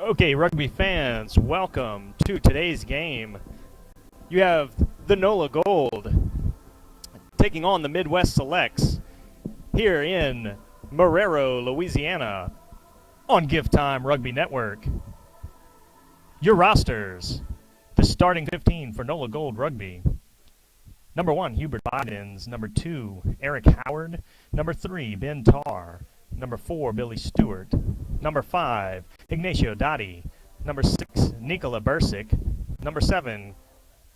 Okay, rugby fans, welcome to today's game. You have the NOLA Gold taking on the Midwest Selects here in Marrero, Louisiana on Give Time Rugby Network. Your rosters, the starting 15 for NOLA Gold Rugby. Number 1, Hubert Buydens. Number 2, Eric Howard. Number 3, Ben Tarr. Number 4, Billy Stewart. Number 5, Ignacio Dotti. Number 6, Nikola Bursic. Number 7,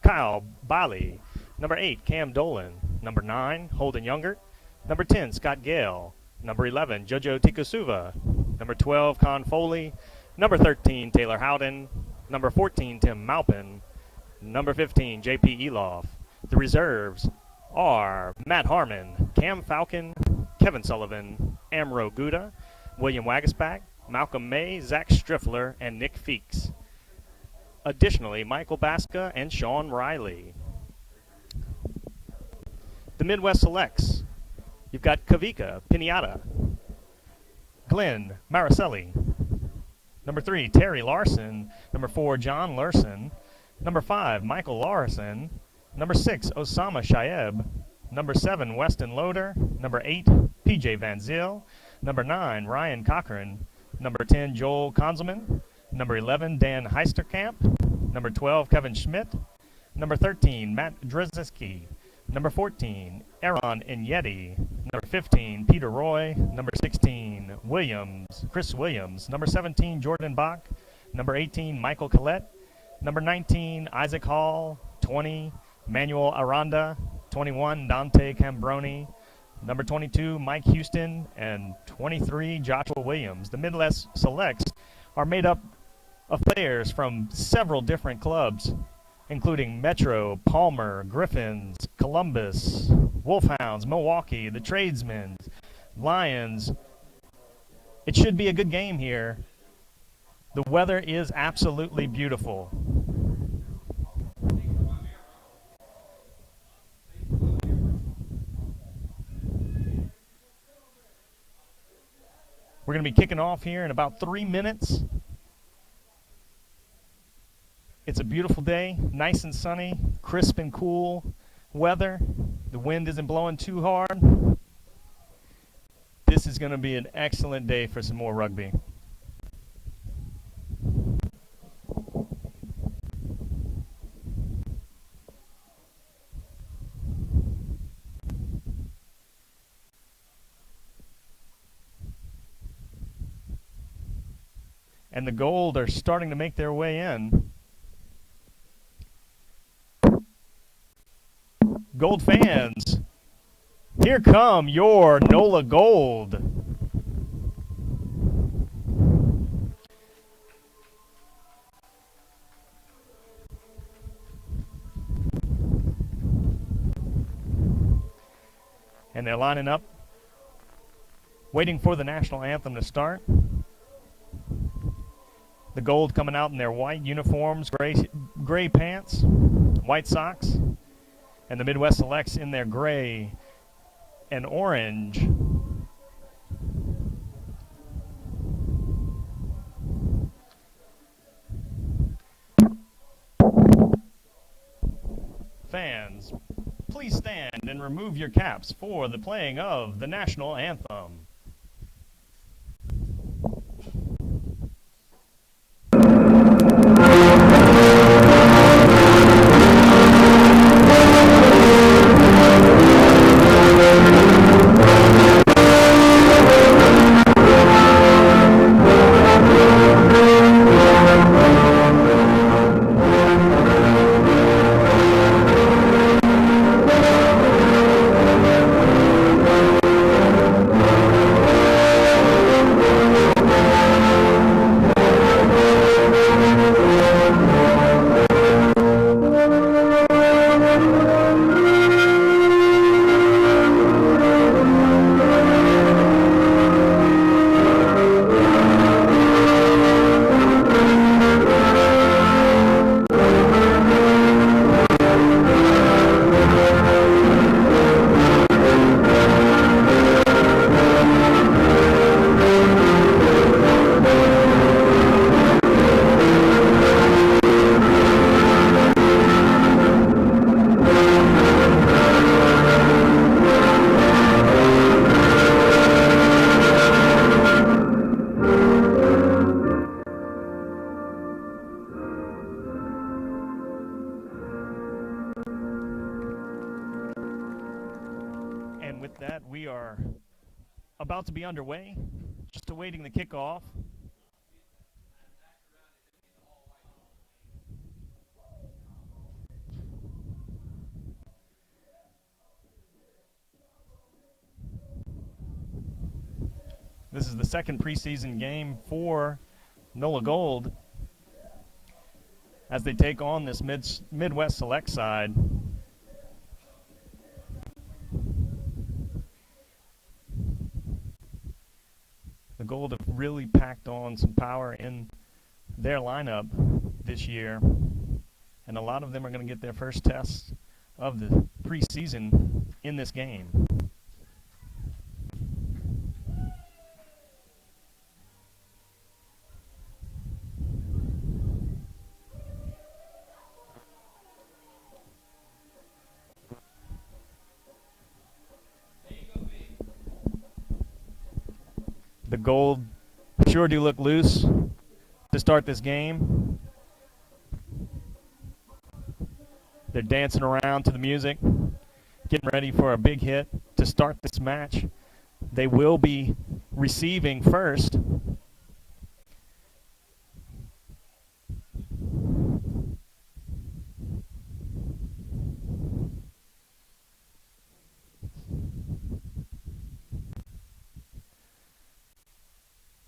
Kyle Baillie. Number 8, Cam Dolan. Number 9, Holden Yungert. Number 10, Scott Gale. Number 11, Jojo Tikoisuva. Number 12, Foley. Number 13, Taylor Howden. Number 14, Tim Maupin. Number 15, JP Eloff. The reserves are Matt Harmon, Cam Falcon, Kevin Sullivan, Amro Gouda, William Waguespack, Malcolm May, Zack Stryffeler, and Nick Feakes. Additionally, Michael Baska and Sean Riley. The Midwest Selects. You've got Kavika Pinata, Glenn Maricelli. Number 3, Terry Larson. Number 4, John Larson. Number 5, Michael Larson. Number 6, Osama Shaeb. Number 7, Weston Loader. Number 8, PJ Van Zyl. Number 9, Ryan Cochran. Number 10, Joel Konzelman. Number 11, Dan Heisterkamp. Number 12, Kevin Schmidt. Number 13, Matt Drzeski. Number 14, Aaron Inyeti. Number 15, Peter Roy. Number 16, Chris Williams. Number 17, Jordan Bach. Number 18, Michael Collette. Number 19, Isaac Hall. 20, Manuel Aranda. 21, Dante Cambroni. Number 22, Mike Houston. And 23, Joshua Williams. The Midwest Selects are made up of players from several different clubs, including Metro, Palmer, Griffins, Columbus, Wolfhounds, Milwaukee, the Tradesmen, Lions. It should be a good game here. The weather is absolutely beautiful. We're going to be kicking off here in about 3 minutes. It's a beautiful day, nice and sunny, crisp and cool weather. The wind isn't blowing too hard. This is going to be an excellent day for some more rugby. And the Gold are starting to make their way in. Gold fans, here come your NOLA Gold. And they're lining up, waiting for the national anthem to start. The Gold coming out in their white uniforms, gray pants, white socks. And the Midwest Selects in their gray and orange. Fans, please stand and remove your caps for the playing of the national anthem. about to be underway. Just awaiting the kickoff. This is the second preseason game for NOLA Gold as they take on this Midwest Select side. The Gold have really packed on some power in their lineup this year, and a lot of them are going to get their first test of the preseason in this game. The Gold sure do look loose to start this game. They're dancing around to the music, getting ready for a big hit to start this match. They will be receiving first.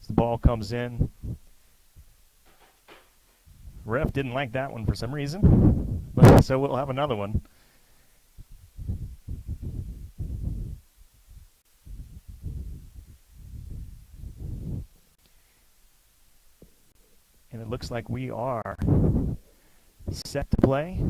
The ball comes in. Ref didn't like that one for some reason, but so we'll have another one. And it looks like we are set to play.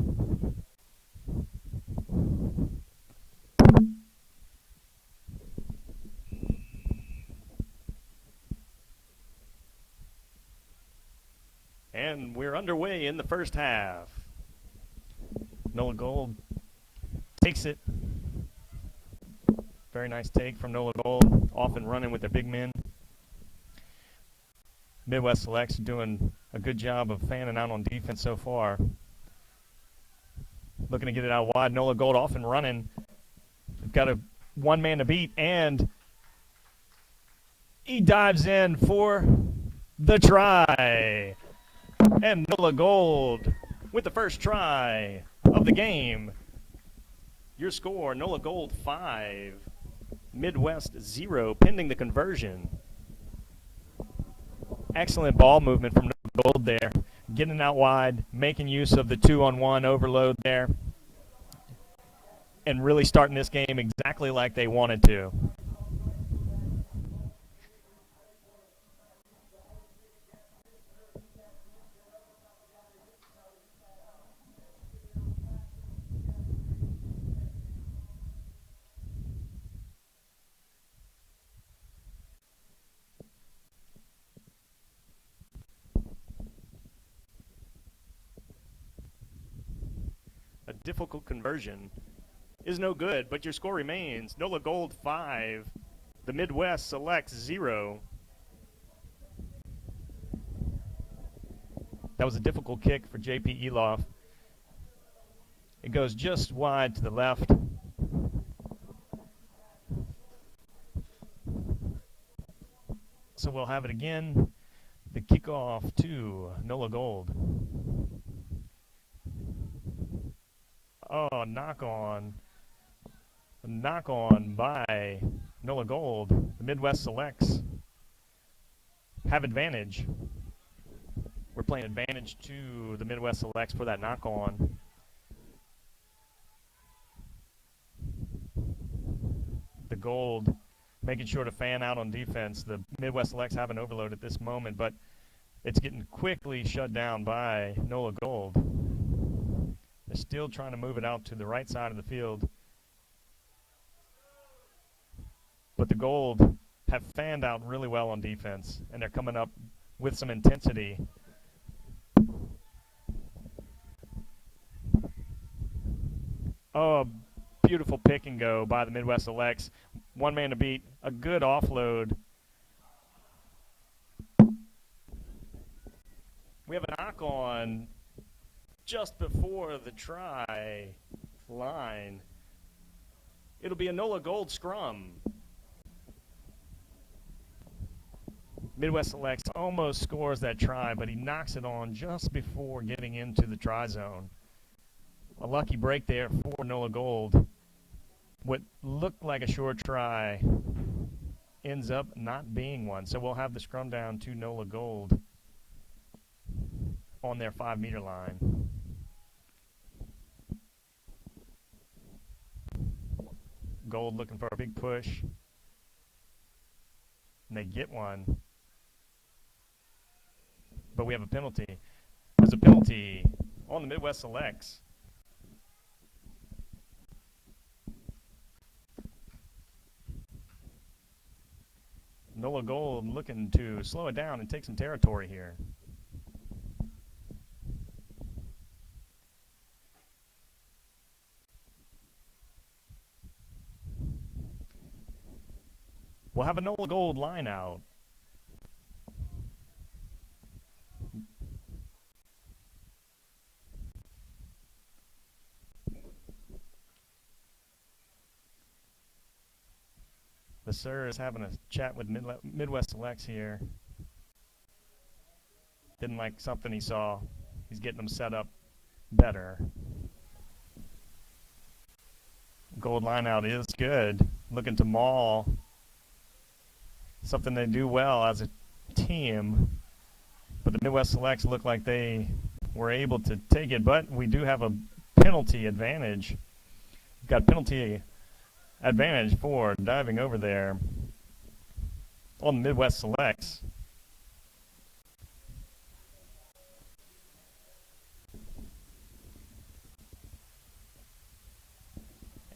And we're underway in the first half. NOLA Gold takes it. Very nice take from NOLA Gold, off and running with their big men. Midwest Selects doing a good job of fanning out on defense so far. Looking to get it out wide. NOLA Gold off and running. They've got a one man to beat, and he dives in for the try. And NOLA Gold with the first try of the game. Your score, NOLA Gold 5, Midwest 0, pending the conversion. Excellent ball movement from NOLA Gold there. Getting out wide, making use of the 2-on-1 overload there. And really starting this game exactly like they wanted to. A difficult conversion is no good, but your score remains NOLA Gold 5, the Midwest Selects 0. That was a difficult kick for JP Eloff. It goes just wide to the left. So we'll have it again. The kickoff to NOLA Gold. Oh, knock on by NOLA Gold. The Midwest Selects have advantage. We're playing advantage to the Midwest Selects for that knock on. The Gold making sure to fan out on defense. The Midwest Selects have an overload at this moment, but it's getting quickly shut down by NOLA Gold. They're still trying to move it out to the right side of the field. But the Gold have fanned out really well on defense, and they're coming up with some intensity. Oh, beautiful pick and go by the Midwest Selects. One man to beat. A good offload. We have a knock on just before the try line. It'll be a NOLA Gold scrum. Midwest Selects almost scores that try, but he knocks it on just before getting into the try zone. A lucky break there for NOLA Gold. What looked like a short try ends up not being one. So we'll have the scrum down to NOLA Gold on their 5-meter line. Gold looking for a big push. And they get one. But we have a penalty. There's a penalty on the Midwest Selects. NOLA Gold looking to slow it down and take some territory here. We'll have a NOLA Gold line out. The sir is having a chat with Midwest Selects here. Didn't like something he saw. He's getting them set up better. Gold line out is good. Looking to maul. Something they do well as a team. But the Midwest Selects look like they were able to take it. But we do have a penalty advantage. We've got penalty advantage for diving over there on the Midwest Selects.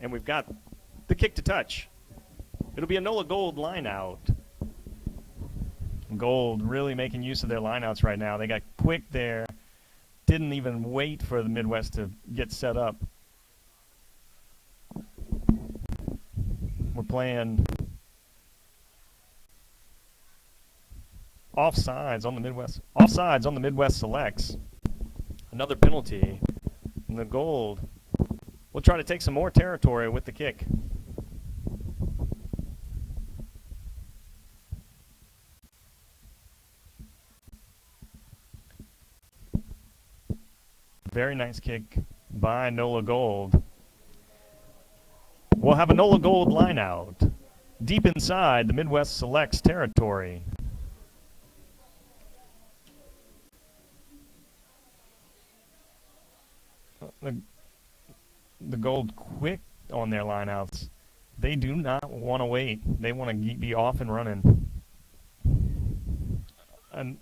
And we've got the kick to touch. It'll be a NOLA Gold line out. Gold really making use of their lineouts right now. They got quick there. Didn't even wait for the Midwest to get set up. We're playing offsides on the Midwest. Offsides on the Midwest Selects. Another penalty. And the Gold will try to take some more territory with the kick. Very nice kick by NOLA Gold. We'll have a NOLA Gold line out deep inside the Midwest Selects territory. The Gold quick on their lineouts. They do not want to wait. They want to be off and running. And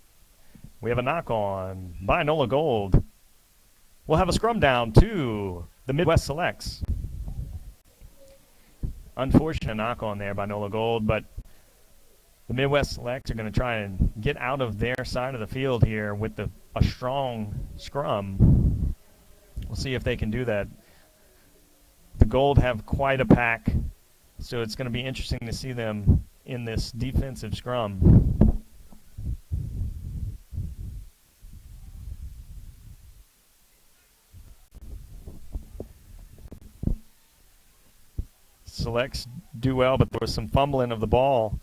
we have a knock on by NOLA Gold. We'll have a scrum down to the Midwest Selects. Unfortunate knock on there by NOLA Gold, but the Midwest Selects are going to try and get out of their side of the field here with a strong scrum. We'll see if they can do that. The Gold have quite a pack, so it's going to be interesting to see them in this defensive scrum. Selects do well, but there was some fumbling of the ball.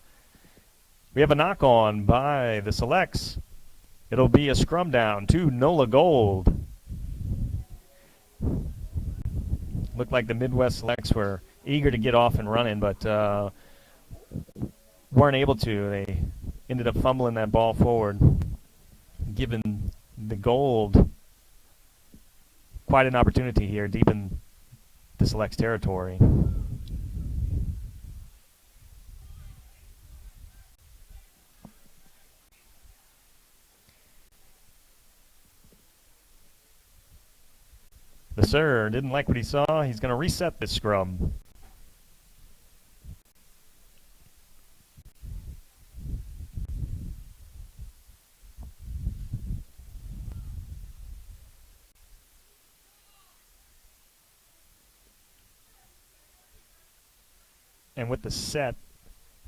We have a knock on by the Selects. It'll be a scrum down to NOLA Gold. Looked like the Midwest Selects were eager to get off and running, but weren't able to. They ended up fumbling that ball forward, giving the Gold quite an opportunity here deep in the Selects territory. The sir didn't like what he saw. He's going to reset this scrum. And with the set,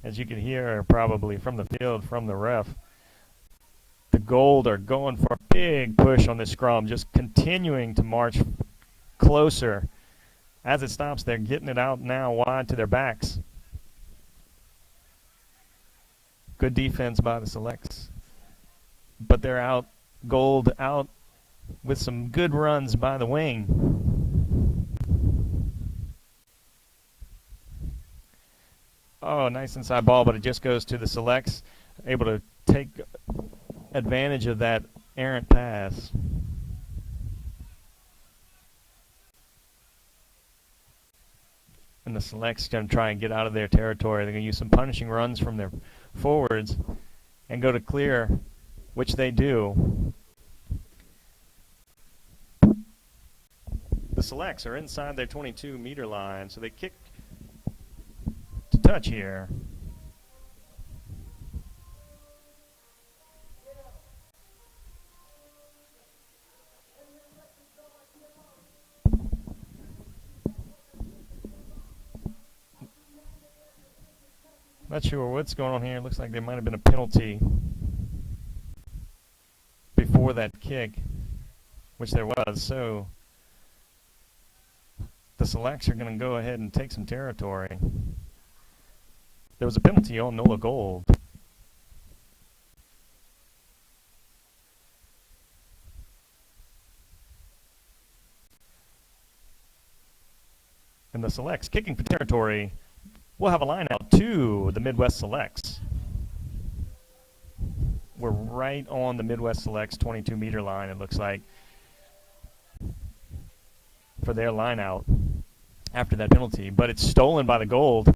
as you can hear probably from the field, from the ref, the Gold are going for a big push on this scrum, just continuing to march closer. As it stops, they're getting it out now wide to their backs. Good defense by the Selects. But they're out, Gold out with some good runs by the wing. Oh, nice inside ball, but it just goes to the Selects. Able to take advantage of that errant pass. And the Selects going to try and get out of their territory. They're going to use some punishing runs from their forwards and go to clear, which they do. The Selects are inside their 22-meter line, so they kick to touch here. Not sure what's going on here. Looks like there might have been a penalty before that kick, which there was. So the Selects are going to go ahead and take some territory. There was a penalty on NOLA Gold. And the Selects kicking for territory. We'll have a line out to the Midwest Selects. We're right on the Midwest Selects 22-meter line, it looks like, for their line out after that penalty. But it's stolen by the Gold.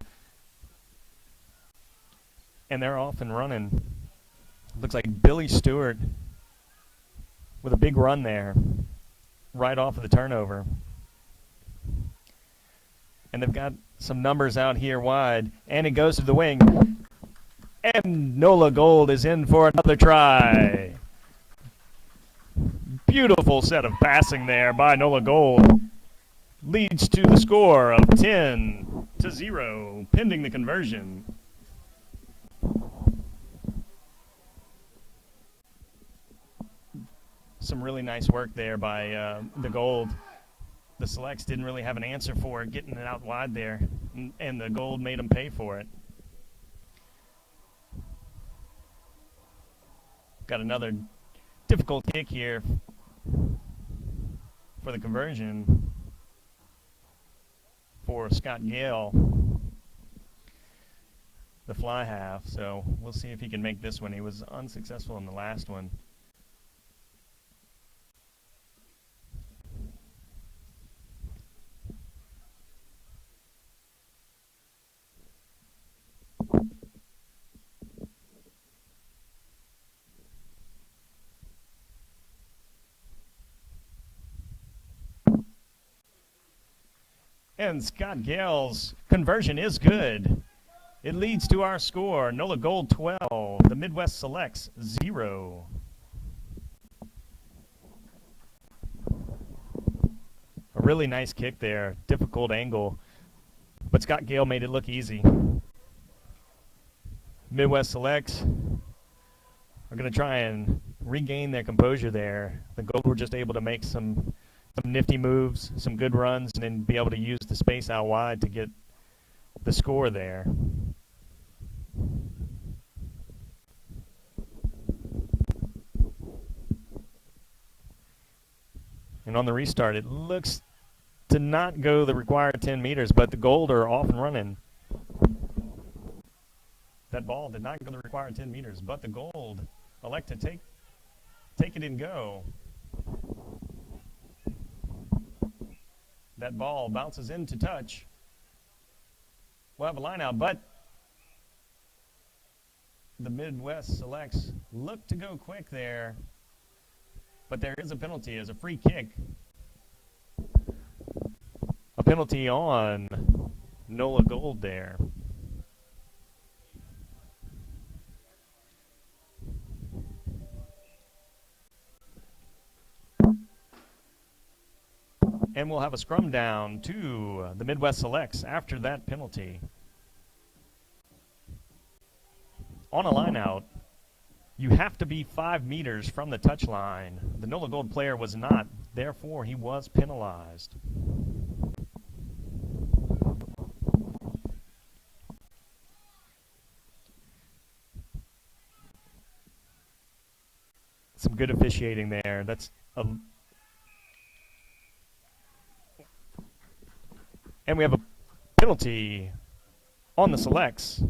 And they're off and running. Looks like Baillie Stewart with a big run there right off of the turnover. And they've got some numbers out here wide, and it goes to the wing. And NOLA Gold is in for another try. Beautiful set of passing there by NOLA Gold. Leads to the score of 10-0, pending the conversion. Some really nice work there by the Gold. The Selects didn't really have an answer for it, getting it out wide there, and the Gold made them pay for it. Got another difficult kick here for the conversion for Scott Gale, the fly half. So we'll see if he can make this one. He was unsuccessful in the last one. And Scott Gale's conversion is good. It leads to our score, NOLA Gold 12, the Midwest Selects 0. A really nice kick there, difficult angle, but Scott Gale made it look easy. Midwest Selects are going to try and regain their composure there. The Gold were just able to make some nifty moves, some good runs, and then be able to use the space out wide to get the score there. And on the restart, it looks to not go the required 10 meters, but the Gold are off and running. That ball did not go the required 10 meters, but the Gold elect to take it and go. That ball bounces into touch. We'll have a line out, but the Midwest Selects look to go quick there, but there is a penalty as a free kick. A penalty on NOLA Gold there. And we'll have a scrum down to the Midwest Selects after that penalty. On a line out, you have to be 5 meters from the touch line. The NOLA Gold player was not, therefore he was penalized. some good officiating there. And we have a penalty on the selects.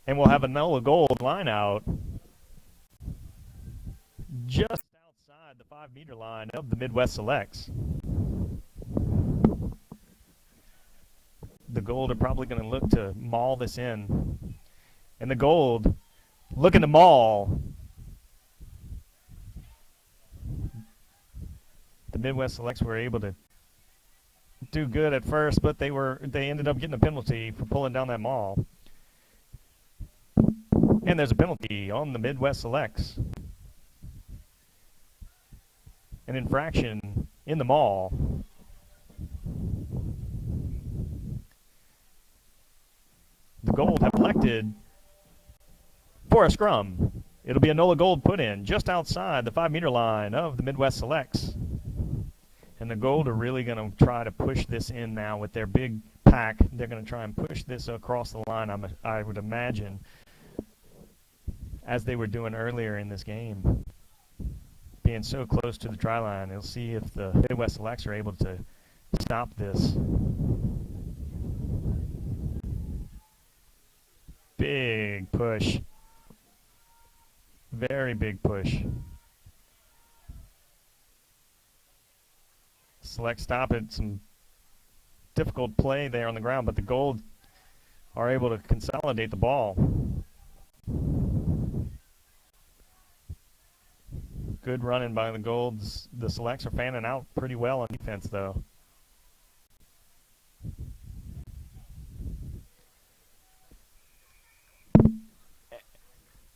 And we'll have a NOLA Gold line out just outside the 5-meter line of the Midwest Selects. The Gold are probably going to look to maul this in. And the Gold looking to maul. The Midwest Selects were able to do good at first, but they ended up getting a penalty for pulling down that maul. And there's a penalty on the Midwest Selects. An infraction in the maul. The Gold have elected for a scrum. It'll be a NOLA Gold put in just outside the 5-meter line of the Midwest Selects. And the Gold are really going to try to push this in now with their big pack. They're going to try and push this across the line, I would imagine, as they were doing earlier in this game. Being so close to the try line, you'll see if the Midwest Selects are able to stop this. Big push. Very big push. Select stop it. Some difficult play there on the ground, but the Gold are able to consolidate the ball. Good running by the Golds. The Selects are fanning out pretty well on defense, though.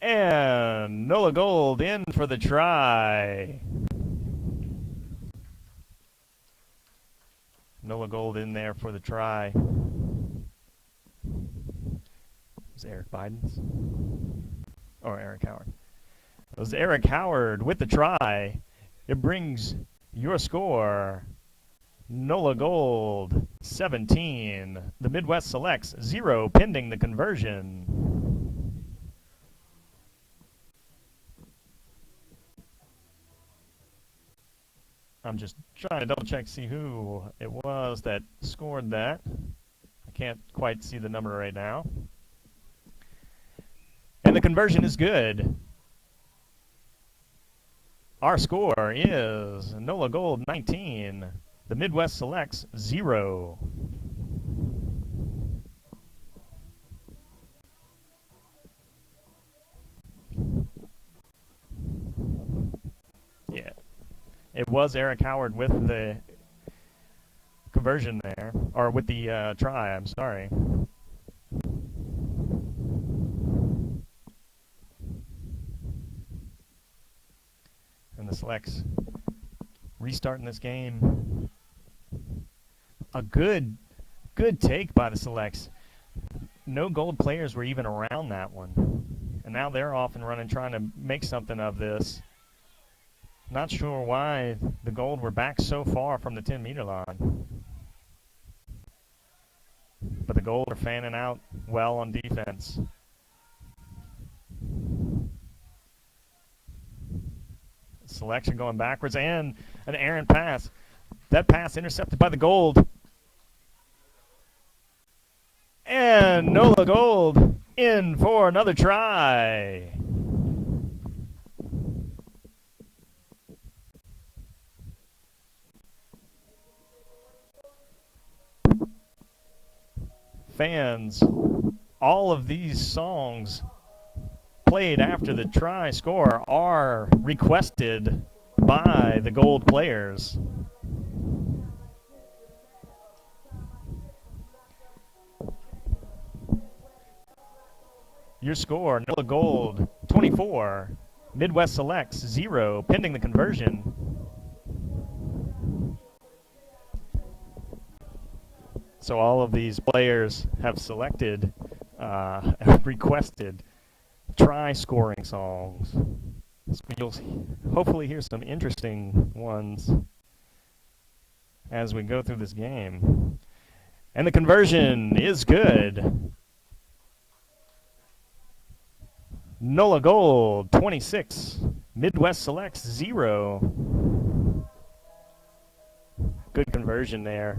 And NOLA Gold in for the try. NOLA Gold in there for the try. It was Eric Buydens. Or Eric Howard. It was Eric Howard with the try. It brings your score, NOLA Gold 17. The Midwest Selects 0 pending the conversion. I'm just trying to double check to see who it was that scored that. I can't quite see the number right now. And the conversion is good. Our score is NOLA Gold 19, the Midwest Selects 0. Yeah, it was Eric Howard with the conversion there, or with the try, I'm sorry. And the Selects restarting this game. A good take by the Selects. No Gold players were even around that one. And now they're off and running trying to make something of this. Not sure why the Gold were back so far from the 10-meter line. But the Gold are fanning out well on defense. Selection going backwards and an errant pass. That pass intercepted by the Gold. And NOLA Gold in for another try. Fans, all of these songs played after the try score are requested by the Gold players. Your score, NOLA Gold 24, Midwest Selects 0, pending the conversion. So all of these players have selected, requested try scoring songs. So you'll hopefully hear some interesting ones as we go through this game. And the conversion is good. NOLA Gold, 26. Midwest Selects, 0. Good conversion there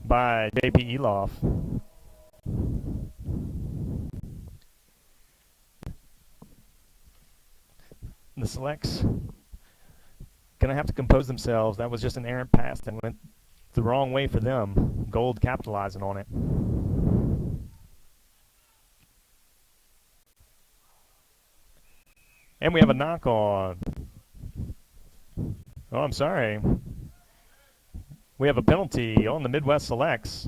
by JP Eloff. The Selects going to have to compose themselves. That was just an errant pass that went the wrong way for them. Gold capitalizing on it. And we have a knock on. Oh, I'm sorry. We have a penalty on the Midwest Selects.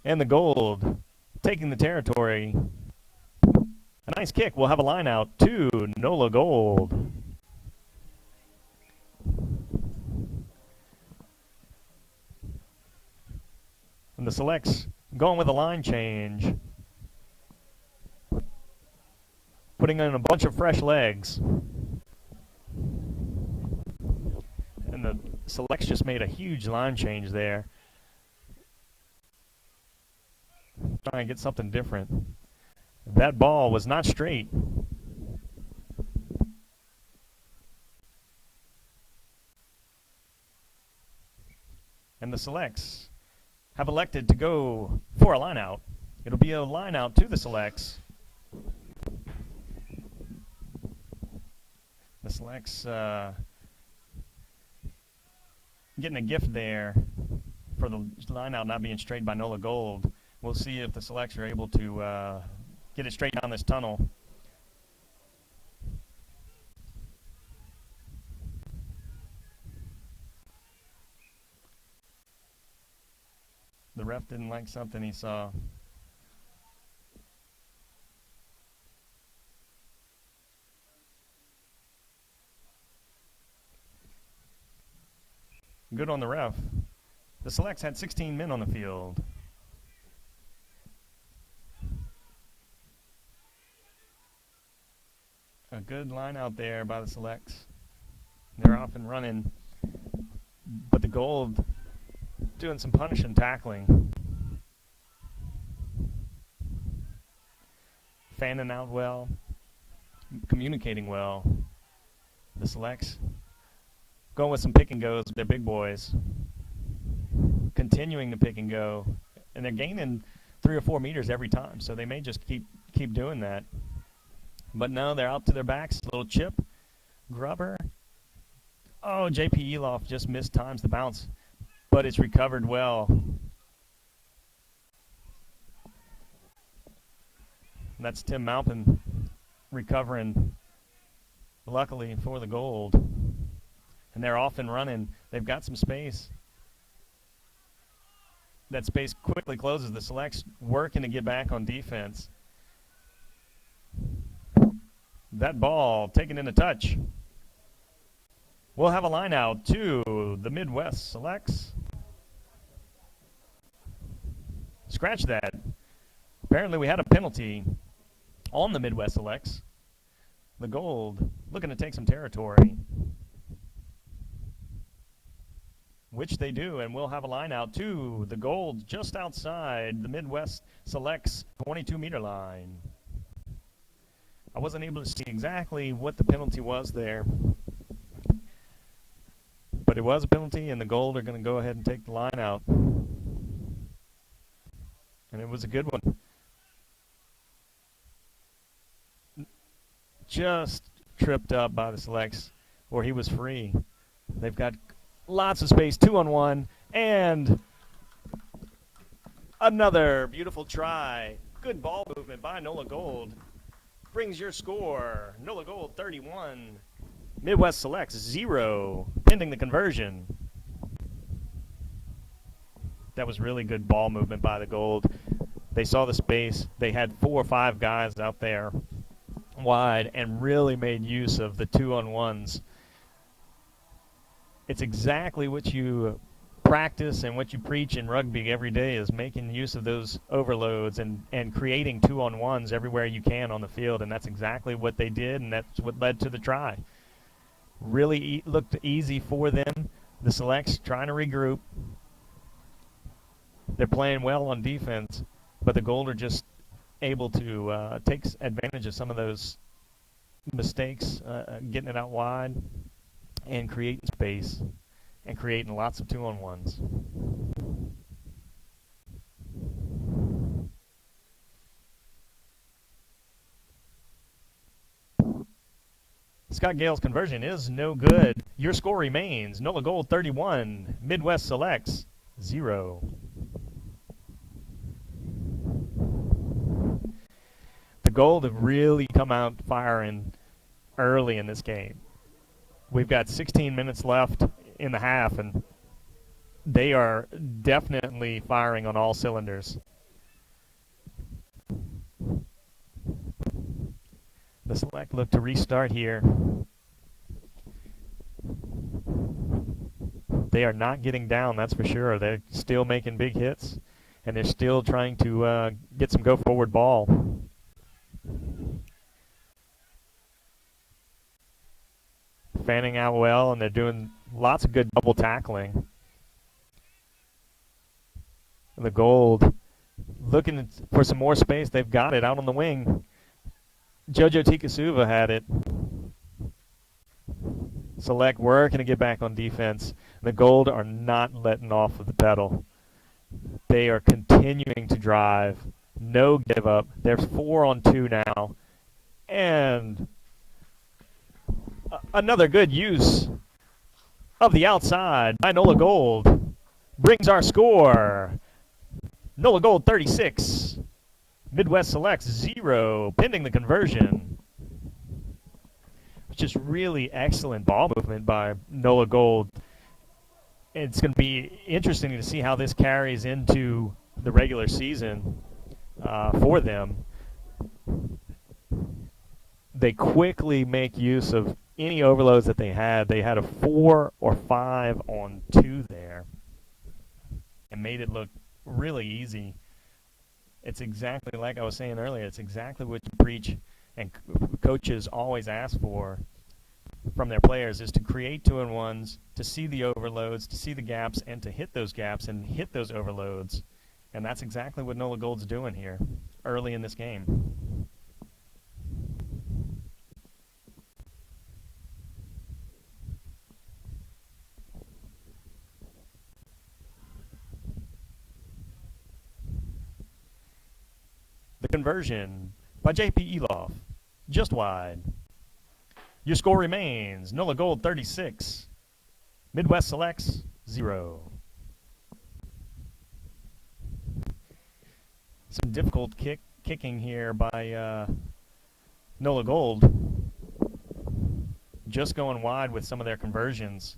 And the Gold taking the territory. A nice kick. We'll have a line out to NOLA Gold. And the Selects going with a line change. Putting in a bunch of fresh legs. And the Selects just made a huge line change there. Trying to get something different. That ball was not straight. And the Selects have elected to go for a line out. It'll be a line out to the Selects. The Selects getting a gift there for the line out not being straight by NOLA Gold. We'll see if the Selects are able to get it straight down this tunnel. The ref didn't like something he saw. Good on the ref. The Selects had 16 men on the field. A good line out there by the Selects. They're off and running. But the Gold doing some punishing tackling. Fanning out well. Communicating well. The Selects going with some pick and goes with their big boys. Continuing to pick and go. And they're gaining 3 or 4 meters every time. So they may just keep doing that. But no, they're out to their backs. A little chip. Grubber. Oh, JP Eloff just missed times the bounce. But it's recovered well. And that's Tim Maupin recovering, luckily, for the Gold. And they're off and running. They've got some space. That space quickly closes. The Selects working to get back on defense. That ball taken in a touch. We'll have a line out to the Midwest Selects. Scratch that. Apparently we had a penalty on the Midwest Selects. The Gold looking to take some territory. Which they do, and we'll have a line out to the Gold just outside the Midwest Selects 22-meter line. I wasn't able to see exactly what the penalty was there. But it was a penalty, and the Gold are going to go ahead and take the line out. And it was a good one. Just tripped up by the Selects, where he was free. They've got lots of space, 2-on-1, and another beautiful try. Good ball movement by NOLA Gold. Brings your score, NOLA Gold 31, Midwest Selects 0, pending the conversion. That was really good ball movement by the Gold. They saw the space. They had 4 or 5 guys out there wide and really made use of the 2-on-1s. It's exactly what you practice and what you preach in rugby every day is making use of those overloads and creating 2-on-1s everywhere you can on the field, and that's exactly what they did, and that's what led to the try. Really looked easy for them. The Selects trying to regroup. They're playing well on defense, but the Gold are just able to take advantage of some of those mistakes, getting it out wide and creating space and creating lots of 2-on-1s. Scott Gale's conversion is no good. Your score remains NOLA Gold 31, Midwest Selects 0. The Gold have really come out firing early in this game. We've got 16 minutes left in the half, and they are definitely firing on all cylinders. The Select look to restart here. They are not getting down, that's for sure. They're still making big hits, and they're still trying to get some go-forward ball. Fanning out well, and they're doing lots of good double tackling. The Gold looking for some more space. They've got it out on the wing. Jojo Tikoisuva had it. Select working to get back on defense. The Gold are not letting off of the pedal. They are continuing to drive. No give up. They're 4-on-2 now. And another good use of the outside by NOLA Gold brings our score. NOLA Gold 36, Midwest Selects 0, pending the conversion. Just really excellent ball movement by NOLA Gold. It's going to be interesting to see how this carries into the regular season for them. They quickly make use of any overloads that they had. They had a 4 or 5-on-2 there and made it look really easy. It's exactly like I was saying earlier. It's exactly what you preach and coaches always ask for from their players, is to create 2-on-1s, to see the overloads, to see the gaps, and to hit those gaps and hit those overloads. And that's exactly what NOLA Gold's doing here early in this game. The conversion by J.P. Eloff, just wide. Your score remains NOLA Gold 36, Midwest Selects 0. Some difficult kicking here by NOLA Gold, just going wide with some of their conversions,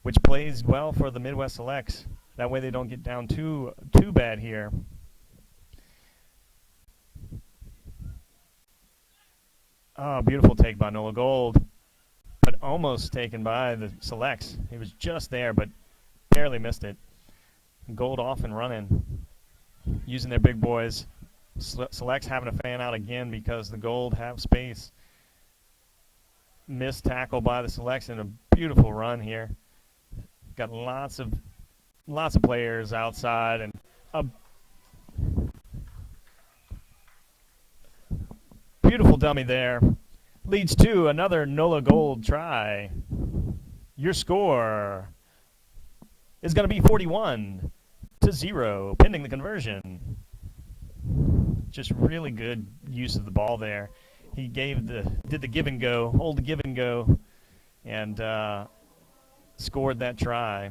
which plays well for the Midwest Selects. That way they don't get down too bad here. Oh, beautiful take by NOLA Gold, but almost taken by the Selects. He was just there, but barely missed it. Gold off and running, using their big boys. Selects having to fan out again because the Gold have space. Missed tackle by the Selects and a beautiful run here. Got lots of players outside and a beautiful dummy there. Leads to another NOLA Gold try. Your score is going to be 41-0, pending the conversion. Just really good use of the ball there. He did the give and go, hold the give and go, and scored that try.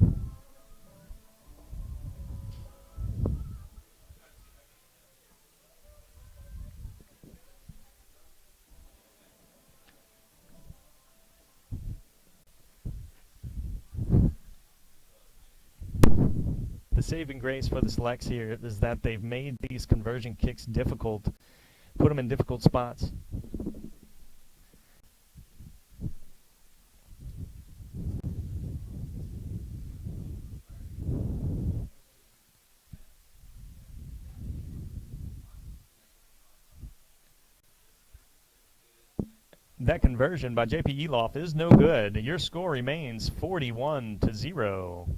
The saving grace for the Selects here is that they've made these conversion kicks difficult, put them in difficult spots. That conversion by JP Eloff is no good. Your score remains 41-0.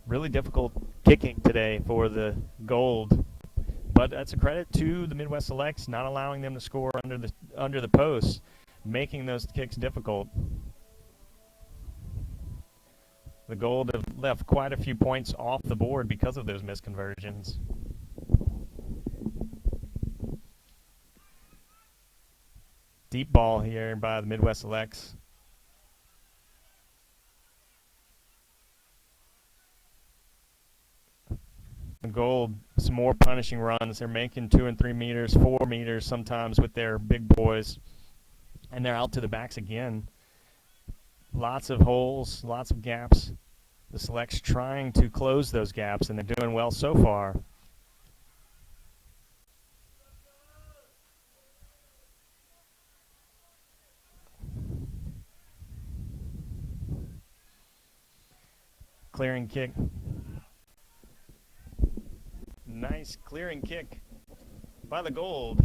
Really difficult kicking today for the Gold, but that's a credit to the Midwest Selects not allowing them to score under the post, making those kicks difficult. The Gold have left quite a few points off the board because of those missed conversions. Deep ball here by the Midwest Selects. The Gold, some more punishing runs. They're making 2 and 3 meters, 4 meters sometimes with their big boys. And they're out to the backs again. Lots of holes, lots of gaps. The Selects trying to close those gaps, and they're doing well so far. Clearing kick. Nice clearing kick by the Gold.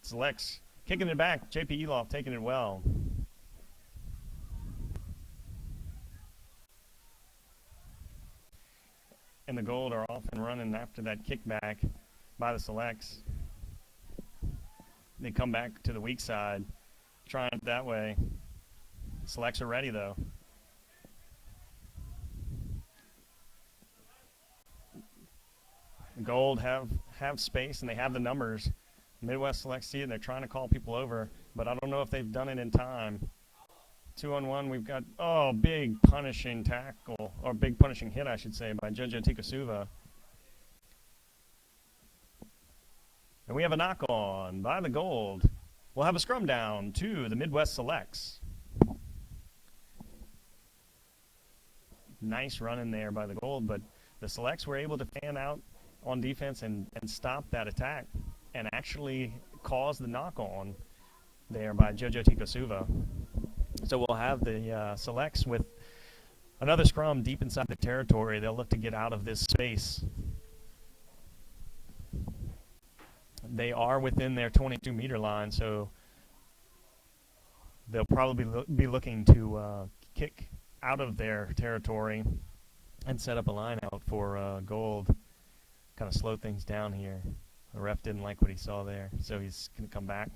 Selects kicking it back. JP Eloff taking it well. And the Gold are off and running after that kickback by the Selects. They come back to the weak side, trying it that way. Selects are ready though. The Gold have space and they have the numbers. Midwest Selects see it and they're trying to call people over, but I don't know if they've done it in time. 2-on-1, we've got, big punishing tackle, or big punishing hit, I should say, by Jojo Tikoisuva. And we have a knock-on by the Gold. We'll have a scrum down to the Midwest Selects. Nice run in there by the Gold, but the Selects were able to fan out on defense and stop that attack and actually cause the knock-on there by Jojo Tikoisuva. So we'll have the Selects with another scrum deep inside the territory. They'll look to get out of this space. They are within their 22-meter line, so they'll probably be looking to kick out of their territory and set up a line out for Gold. Kind of slow things down here. The ref didn't like what he saw there, so he's going to come back.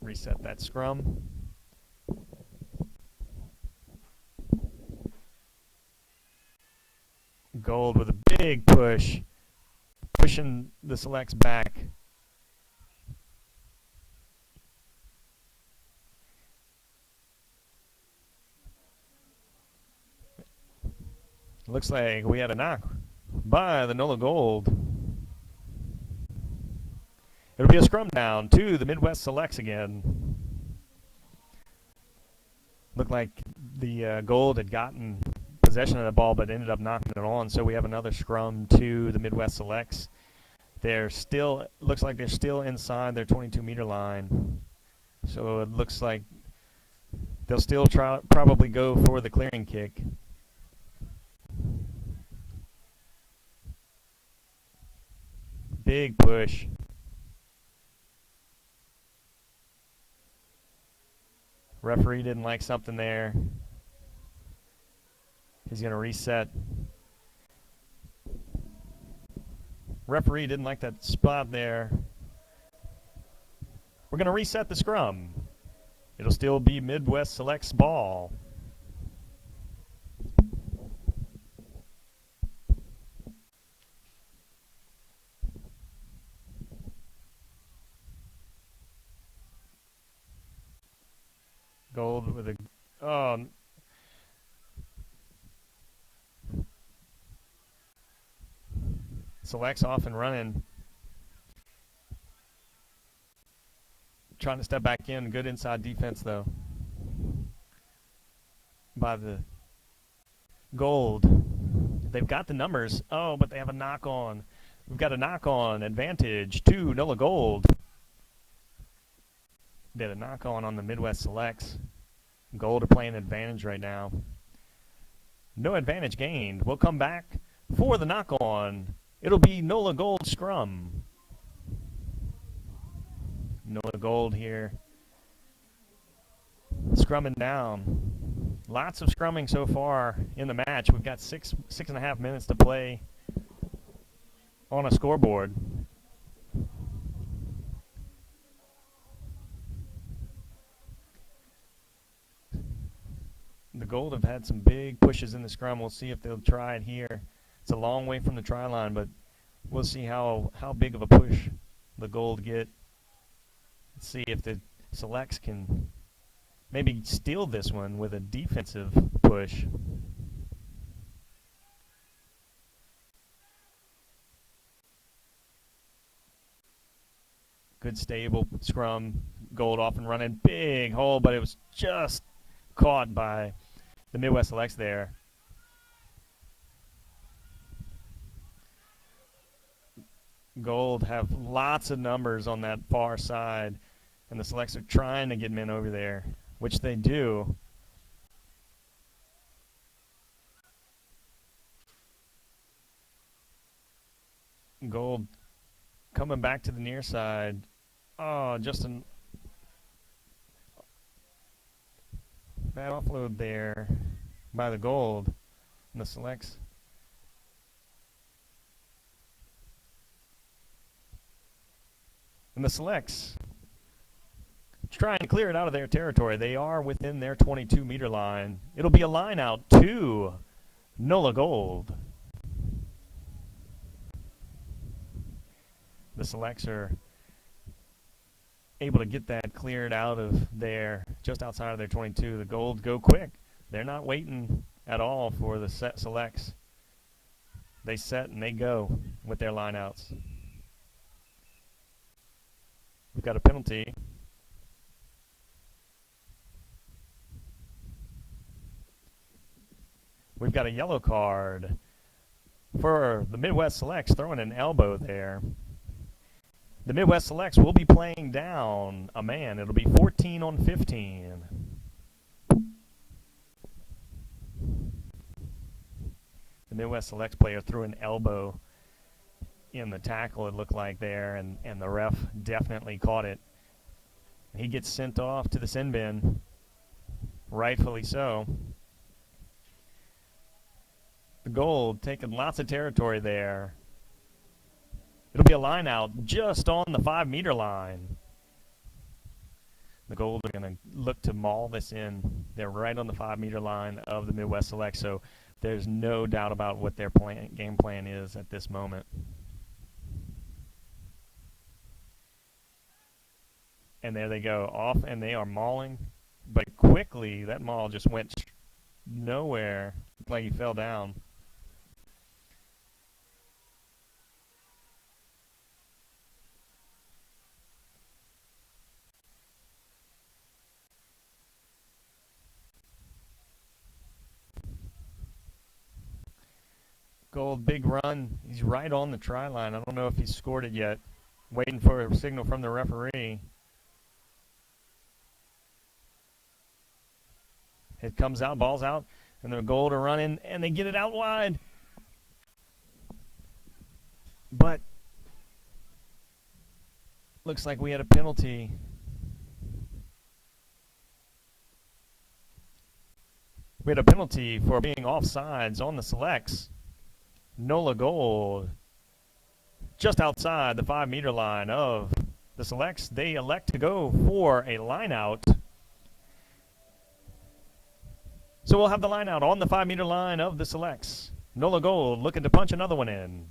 Reset that scrum. Gold with a big push, pushing the Selects back. Looks like we had a knock by the NOLA Gold. It'll be a scrum down to the Midwest Selects again. Looked like the Gold had gotten possession of the ball but ended up knocking it on, so we have another scrum to the Midwest Selects. They're still, looks like they're still inside their 22-meter line. So it looks like they'll still probably go for the clearing kick. Big push. Referee didn't like something there. He's going to reset. Referee didn't like that spot there. We're going to reset the scrum. It'll still be Midwest Selects ball. Gold with a Selects off and running. Trying to step back in. Good inside defense though by the Gold. They've got the numbers. Oh, but they have a knock on. We've got a knock on advantage to NOLA Gold. Did a knock on the Midwest Selects. Gold are playing advantage right now. No advantage gained. We'll come back for the knock-on. It'll be NOLA Gold scrum. NOLA Gold here. Scrumming down. Lots of scrumming so far in the match. We've got six and a half minutes to play on a scoreboard. The Gold have had some big pushes in the scrum. We'll see if they'll try it here. It's a long way from the try line, but we'll see how big of a push the Gold get. Let's see if the selects can maybe steal this one with a defensive push. Good stable scrum. Gold off and running. Big hole, but it was just caught by the Midwest Selects there. Gold have lots of numbers on that far side, and the Selects are trying to get men over there, which they do. Gold coming back to the near side. Oh, just a bad offload there by the Gold and the Selects. And the Selects trying to clear it out of their territory. They are within their 22-meter line. It'll be a line out to NOLA Gold. The Selects are able to get that cleared out of there, just outside of their 22. The Gold go quick. They're not waiting at all for the Selects. They set and they go with their lineouts. We've got a penalty. We've got a yellow card for the Midwest Selects, throwing an elbow there. The Midwest Selects will be playing down a man. It'll be 14 on 15. The Midwest Selects player threw an elbow in the tackle, it looked like there, and the ref definitely caught it. He gets sent off to the sin bin, rightfully so. The Gold taking lots of territory there. It'll be a line out just on the 5-meter line. The Gold are going to look to maul this in. They're right on the 5-meter line of the Midwest Select, so there's no doubt about what their game plan is at this moment. And there they go, off, and they are mauling. But quickly, that maul just went nowhere. Looked like he fell down. Gold, big run. He's right on the try line. I don't know if he's scored it yet. Waiting for a signal from the referee. It comes out, ball's out, and the Gold are running, and they get it out wide. But looks like we had a penalty. We had a penalty for being offsides on the Selects. NOLA Gold, just outside the 5-meter line of the Selects. They elect to go for a line out. So we'll have the line out on the 5-meter line of the Selects. NOLA Gold looking to punch another one in.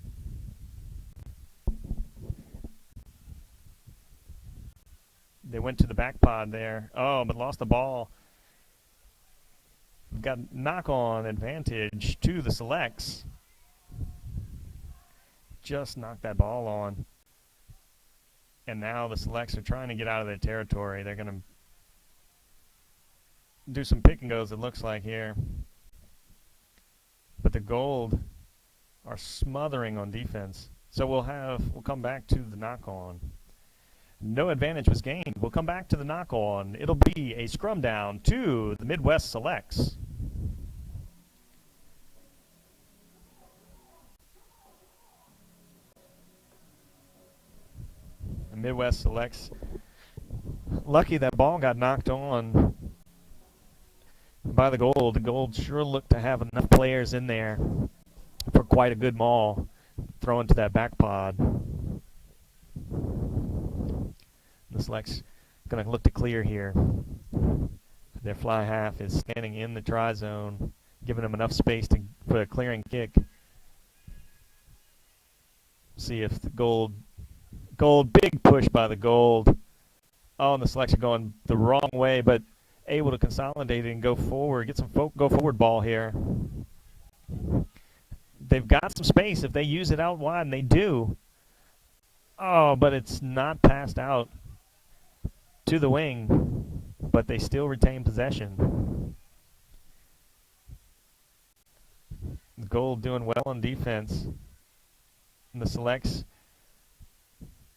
They went to the back pod there. Oh, but lost the ball. We've got knock-on advantage to the Selects. Just knocked that ball on. And now the Selects are trying to get out of their territory. They're going to do some pick and goes, it looks like here. But the Gold are smothering on defense. So we'll come back to the knock-on. No advantage was gained. We'll come back to the knock-on. It'll be a scrum down to the Midwest Selects. The Midwest Selects. Lucky that ball got knocked on by the Gold. The Gold sure looked to have enough players in there for quite a good maul thrown to that back pod. The Selects going to look to clear here. Their fly half is standing in the try zone, giving them enough space for a clearing kick. See if the Gold, big push by the Gold. Oh, and the Selects are going the wrong way, but able to consolidate it and go forward, get some go forward ball here. They've got some space if they use it out wide, and they do. Oh, but it's not passed out to the wing, but they still retain possession. The Gold doing well on defense. And the Selects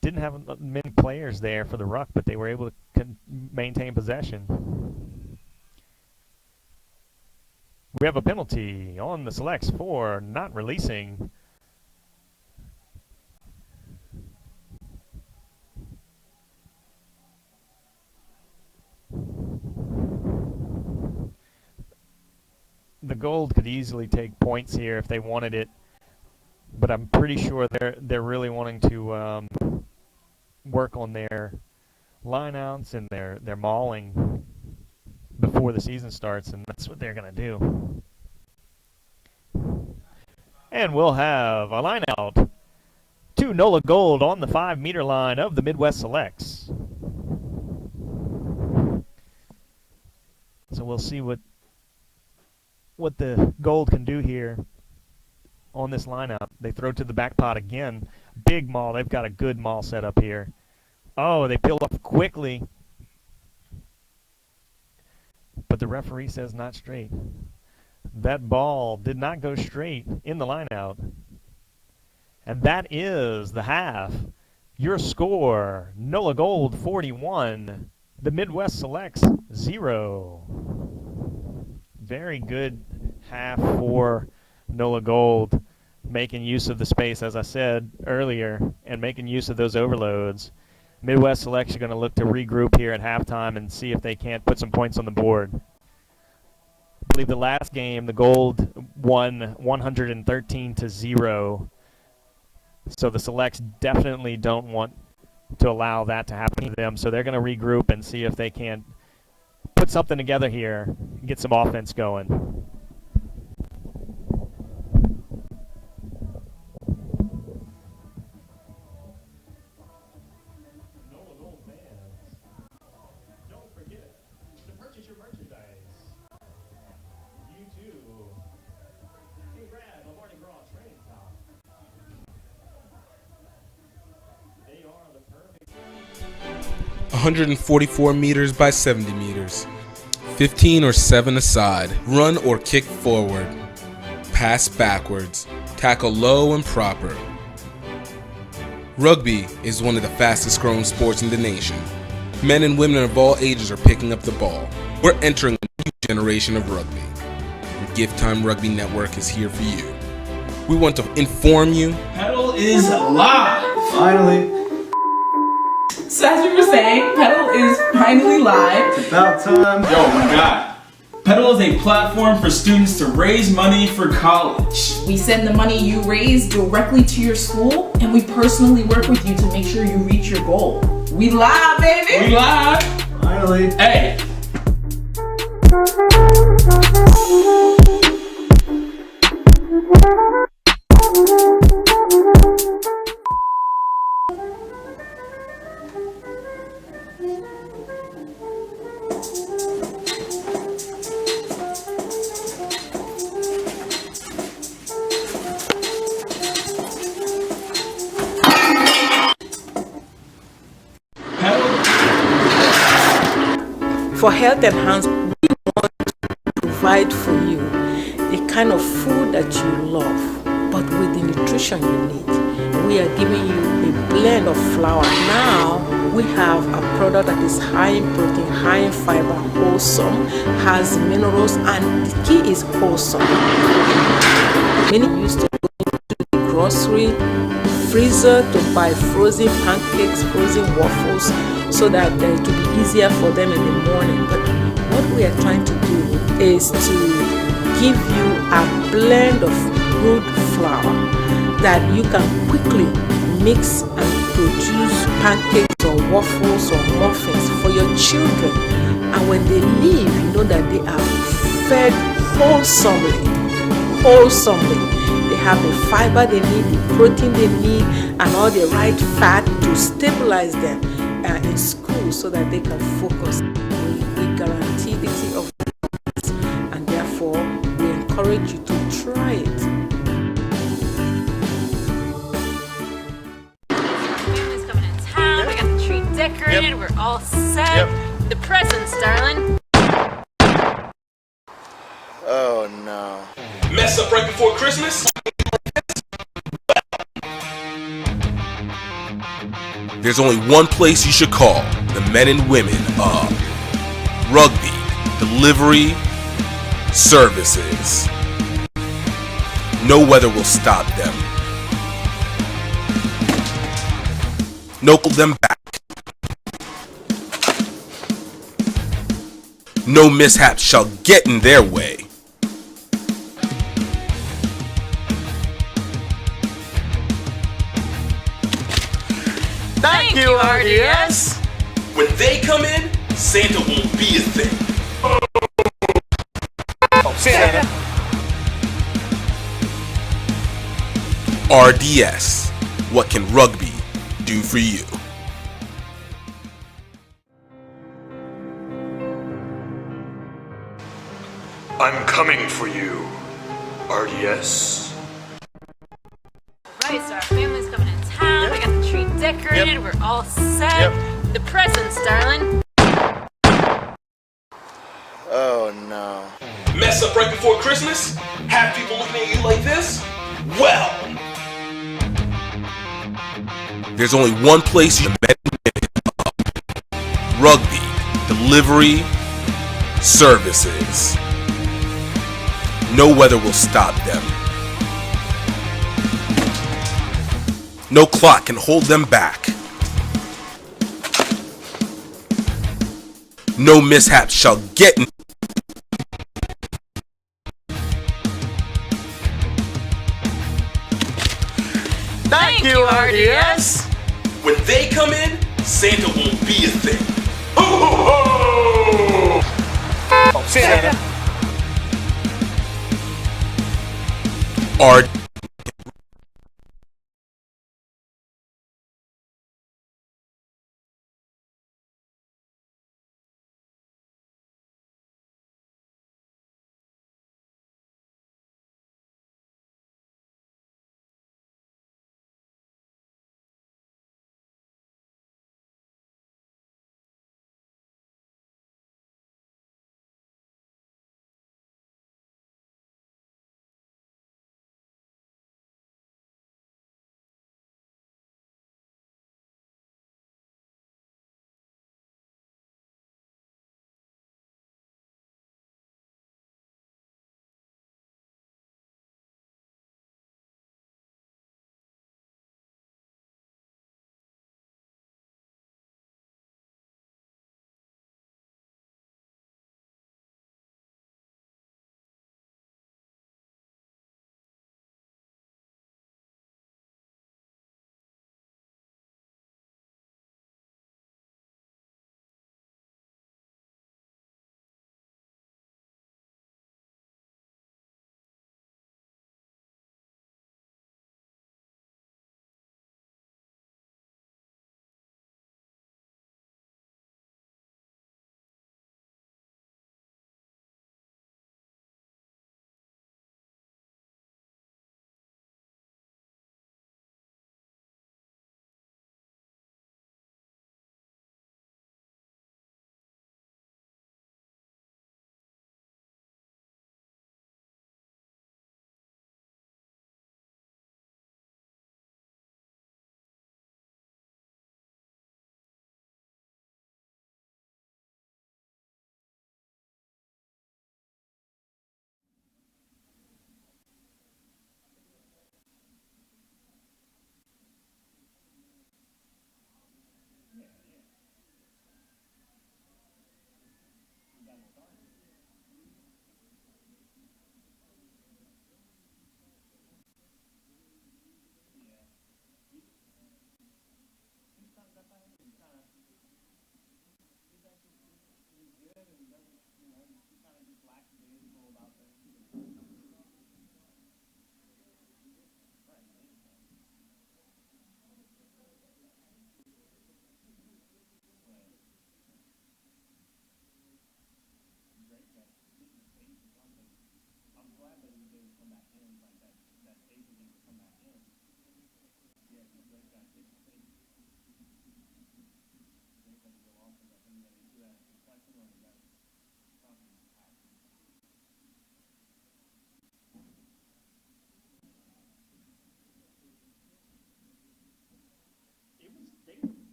didn't have many players there for the ruck, but they were able to maintain possession. We have a penalty on the Selects for not releasing. The Gold could easily take points here if they wanted it, but I'm pretty sure they're really wanting to work on their lineouts and their mauling before the season starts, and that's what they're going to do. And we'll have a lineout to NOLA Gold on the 5-meter line of the Midwest Selects. So we'll see what the Gold can do here on this lineup. They throw to the back pot again. Big maul. They've got a good maul set up here. Oh, they peel up quickly. But the referee says not straight. That ball did not go straight in the lineout. And that is the half. Your score, NOLA Gold 41, the Midwest Selects 0. Very good half for NOLA Gold, making use of the space, as I said earlier, and making use of those overloads. Midwest Selects are going to look to regroup here at halftime and see if they can't put some points on the board. I believe the last game, the Gold won 113-0. So the Selects definitely don't want to allow that to happen to them. So they're going to regroup and see if they can put something together here and get some offense going. Brad, the Mardi Gras training top. They are the perfect 144 meters by 70 meters. 15 or 7 aside. Run or kick forward. Pass backwards. Tackle low and proper. Rugby is one of the fastest growing sports in the nation. Men and women of all ages are picking up the ball. We're entering a new generation of rugby. And Gift Time Rugby Network is here for you. We want to inform you. Pedal is live! Finally. So as we were saying, Pedal is finally live. It's about time. Yo, my God. Pedal is a platform for students to raise money for college. We send the money you raise directly to your school, and we personally work with you to make sure you reach your goal. We live, baby! We live! Finally. Hey! For health enhancement, we want to provide for you the kind of food that you love, but with the nutrition you need. we are giving you a blend of flour. Now we have a product that is high in protein, high in fiber, wholesome, has minerals, and the key is wholesome. Many used to go into the grocery freezer to buy frozen pancakes, frozen waffles, so that it will be easier for them in the morning. But what we are trying to do is to give you a blend of good flour that you can quickly mix and produce pancakes or waffles or muffins for your children. And when they leave, you know that they are fed wholesomely. They have the fiber they need, the protein they need, and all the right fat to stabilize them in school so that they can focus. We guarantee the tea of it, and therefore we encourage you to try it. Family's coming in town. We got the tree decorated. We're all set. The presents, darling. Oh no. Mess up right before Christmas? There's only one place you should call the men and women of Rugby Delivery Services. No weather will stop them. No hold them back. No mishaps shall get in their way. Thank you, RDS. When they come in, Santa won't be a thing. Santa. RDS. What can rugby do for you? I'm coming for you, RDS. Right, so our family's coming in town. We got the tree decorated. We're all set. The presents, darling. Oh no. Mess up right before Christmas? Have people looking at you like this? Well, there's only one place you can Rugby Delivery Services. No weather will stop them. No clock can hold them back. No mishaps shall get in. Thank you, RDS. When they come in, Santa won't be a thing. Ho ho ho! Santa. Are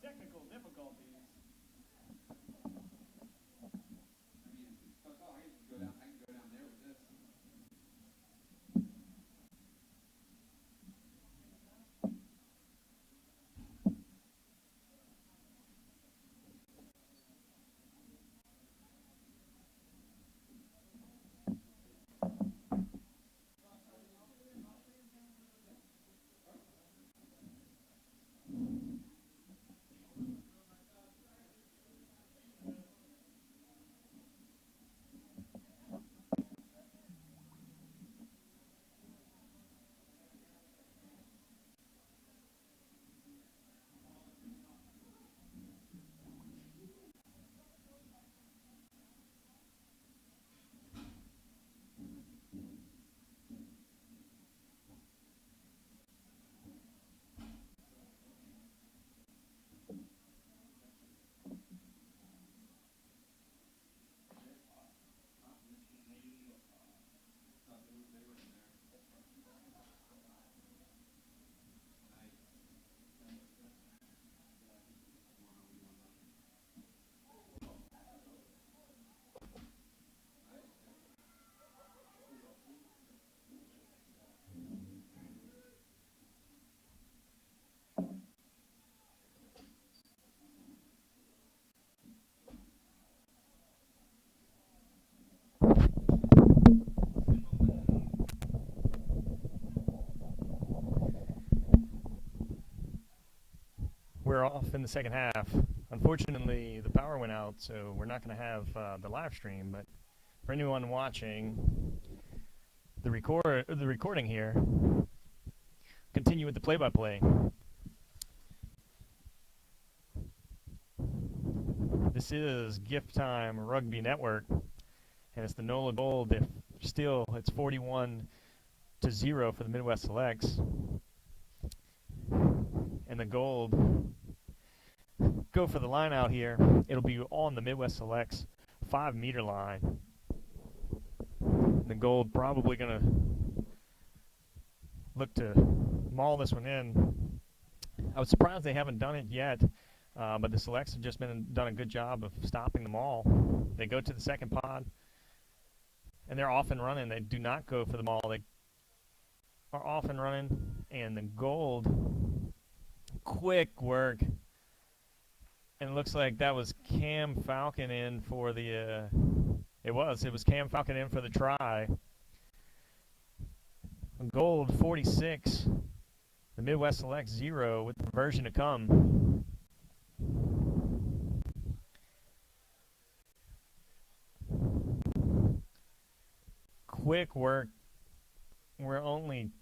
Technical difficulties. We're off in the second half. Unfortunately, the power went out, so we're not going to have the live stream. But for anyone watching the recording here, continue with the play-by-play. This is Gift Time Rugby Network, and it's the NOLA Gold. It's 41-0 for the Midwest Selects. And the Gold go for the line out here. It'll be on the Midwest Selects 5-meter line. The Gold probably going to look to maul this one in. I was surprised they haven't done it yet, but the Selects have just done a good job of stopping the maul. They go to the second pod, and they're off and running. They do not go for the maul. They are off and running, and the Gold, quick work. And it looks like that was Cam Falcon in for the, it was Cam Falcon in for the try. Gold 46, the Midwest Select 0 with the conversion to come. Quick work. We're only,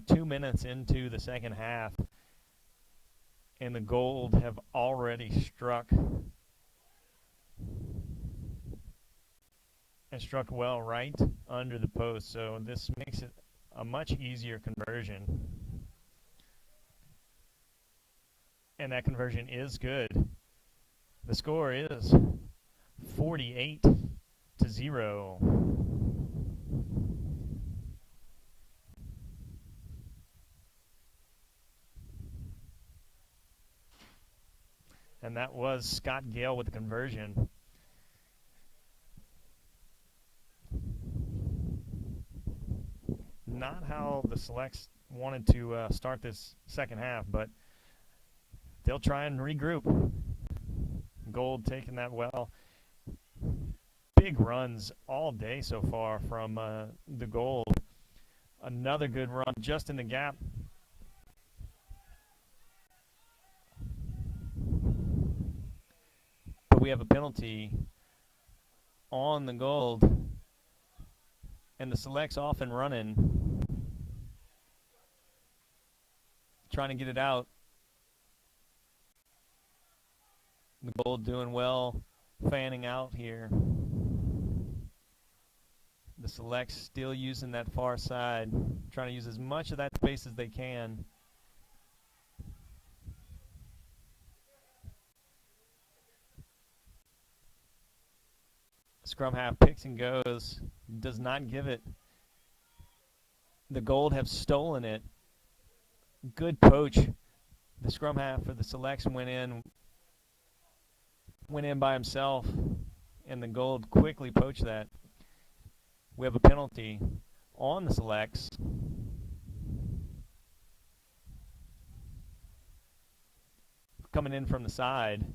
2 minutes into the second half. And the Gold have already struck and struck well right under the post. So this makes it a much easier conversion. And that conversion is good. The score is 48-0. And that was Scott Gale with the conversion. not how the Selects wanted to start this second half, but they'll try and regroup. Gold taking that well. Big runs all day so far from the Gold. Another good run just in the gap. But we have a penalty on the Gold. And the Selects off and running. Trying to get it out. The Gold doing well, fanning out here. The Selects still using that far side, trying to use as much of that space as they can. Scrum half picks and goes, does not give it. The Gold have stolen it. Good poach. The scrum half for the Selects went in by himself, and the Gold quickly poached that. We have a penalty on the Selects. Coming in from the side.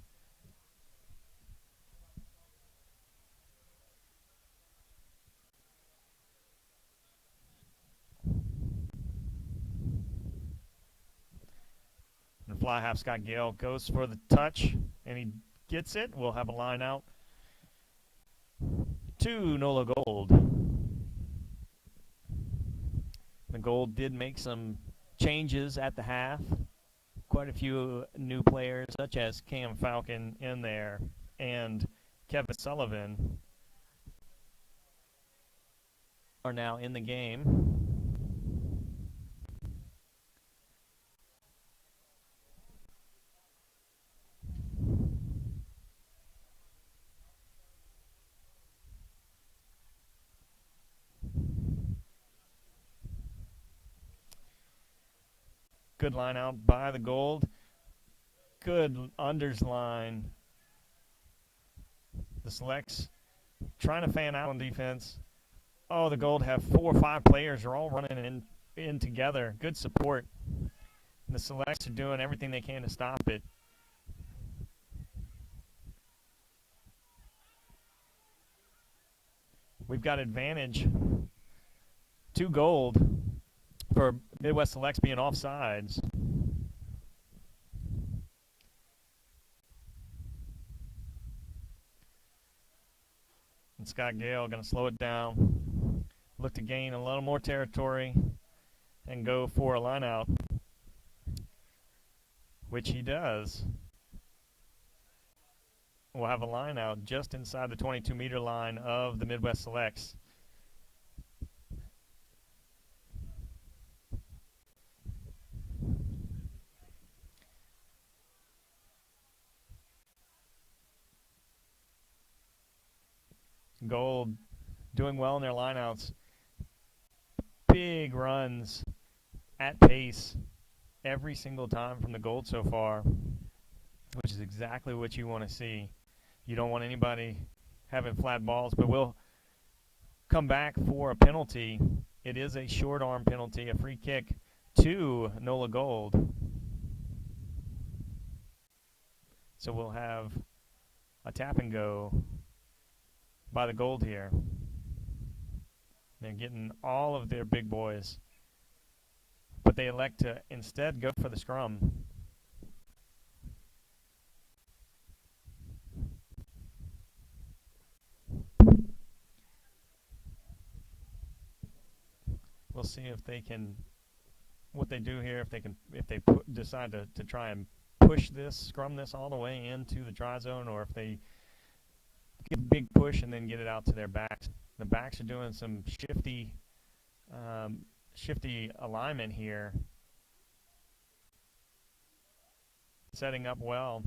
And fly half Scott Gale goes for the touch, and he gets it. We'll have a line out to NOLA Gold. The Gold did make some changes at the half. Quite a few new players, such as Cam Falcon in there and Kevin Sullivan are now in the game. Good line out by the Gold. Good unders line. The Selects trying to fan out on defense. Oh, the Gold have 4 or 5 players are all running in together. Good support. The Selects are doing everything they can to stop it. We've got advantage to Gold for Midwest Selects being offsides. And Scott Gale going to slow it down, look to gain a little more territory, and go for a line out, which he does. We'll have a line out just inside the 22-meter line of the Midwest Selects. Gold doing well in their lineouts. Big runs at pace every single time from the Gold so far, which is exactly what you want to see. You don't want anybody having flat balls, but we'll come back for a penalty. It is a short arm penalty, a free kick to NOLA Gold. So we'll have a tap and go by the Gold here. They're getting all of their big boys, but they elect to instead go for the scrum. We'll see if they can, what they do here, if they decide to try and push this, scrum this all the way into the try zone, or if they get a big push and then get it out to their backs. The backs are doing some shifty alignment here. Setting up well.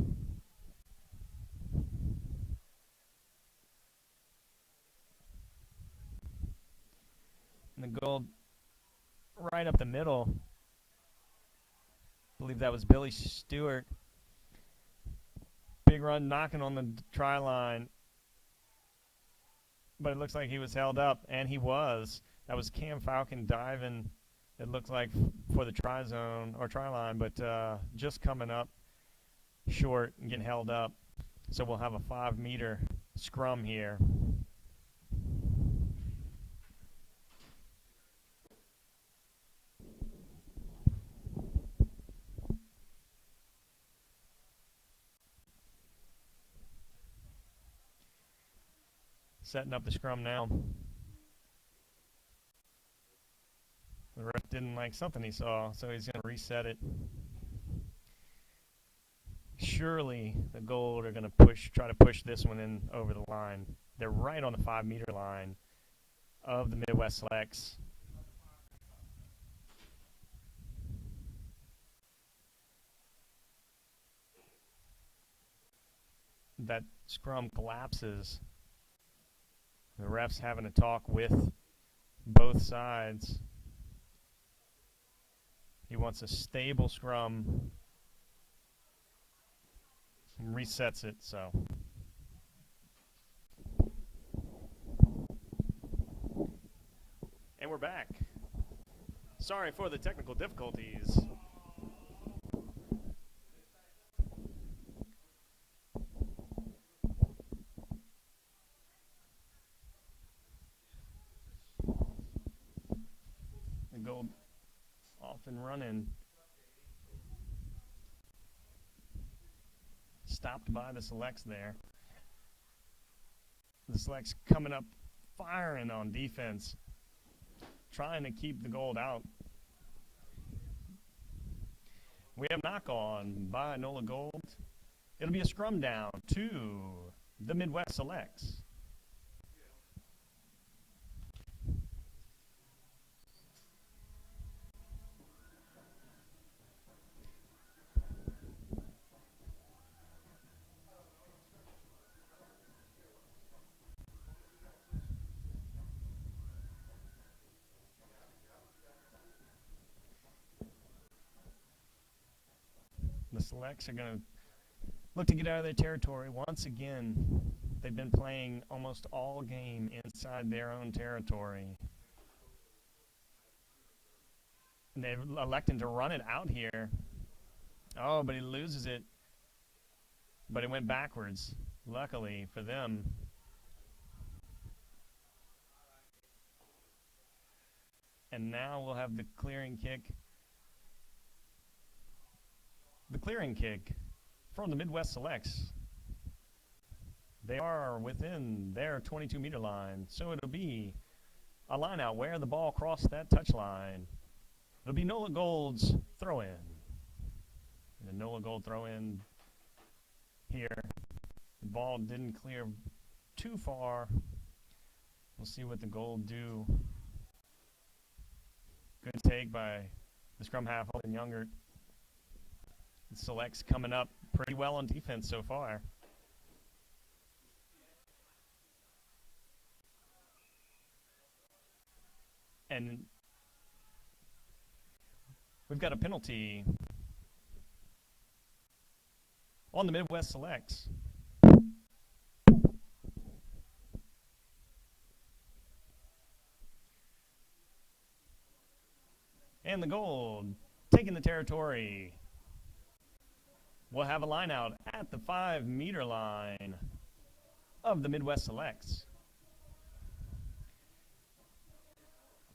And the Gold right up the middle. I believe that was Billy Stewart. Big run knocking on the try line. But it looks like he was held up, and he was. That was Cam Falcon diving, it looked like, for the try zone or try line, but just coming up short and getting held up. So we'll have a 5-meter scrum here. Setting up the scrum now. The ref didn't like something he saw, so he's going to reset it. Surely the Gold are going to try to push this one in over the line. They're right on the 5-meter line of the Midwest Selects. That scrum collapses. The ref's having a talk with both sides. He wants a stable scrum. Resets it, so. And we're back. Sorry for the technical difficulties. The Gold off and running. Stopped by the Selects there. The Selects coming up firing on defense, trying to keep the Gold out. We have knock on by NOLA Gold. It'll be a scrum down to the Midwest Selects. The Selects are going to look to get out of their territory once again. They've been playing almost all game inside their own territory. And they're electing to run it out here. Oh, but he loses it. But it went backwards, luckily for them. And now we'll have the clearing kick. The clearing kick from the Midwest Selects. They are within their 22-meter line, so it'll be a line out where the ball crossed that touch line. It'll be NOLA Gold's throw-in. The NOLA Gold throw-in here. The ball didn't clear too far. We'll see what the Gold do. Good take by the scrum half, Holden Yungert. The Selects coming up pretty well on defense so far. And we've got a penalty on the Midwest Selects. And the Gold taking the territory. We'll have a line out at the 5-meter line of the Midwest Selects.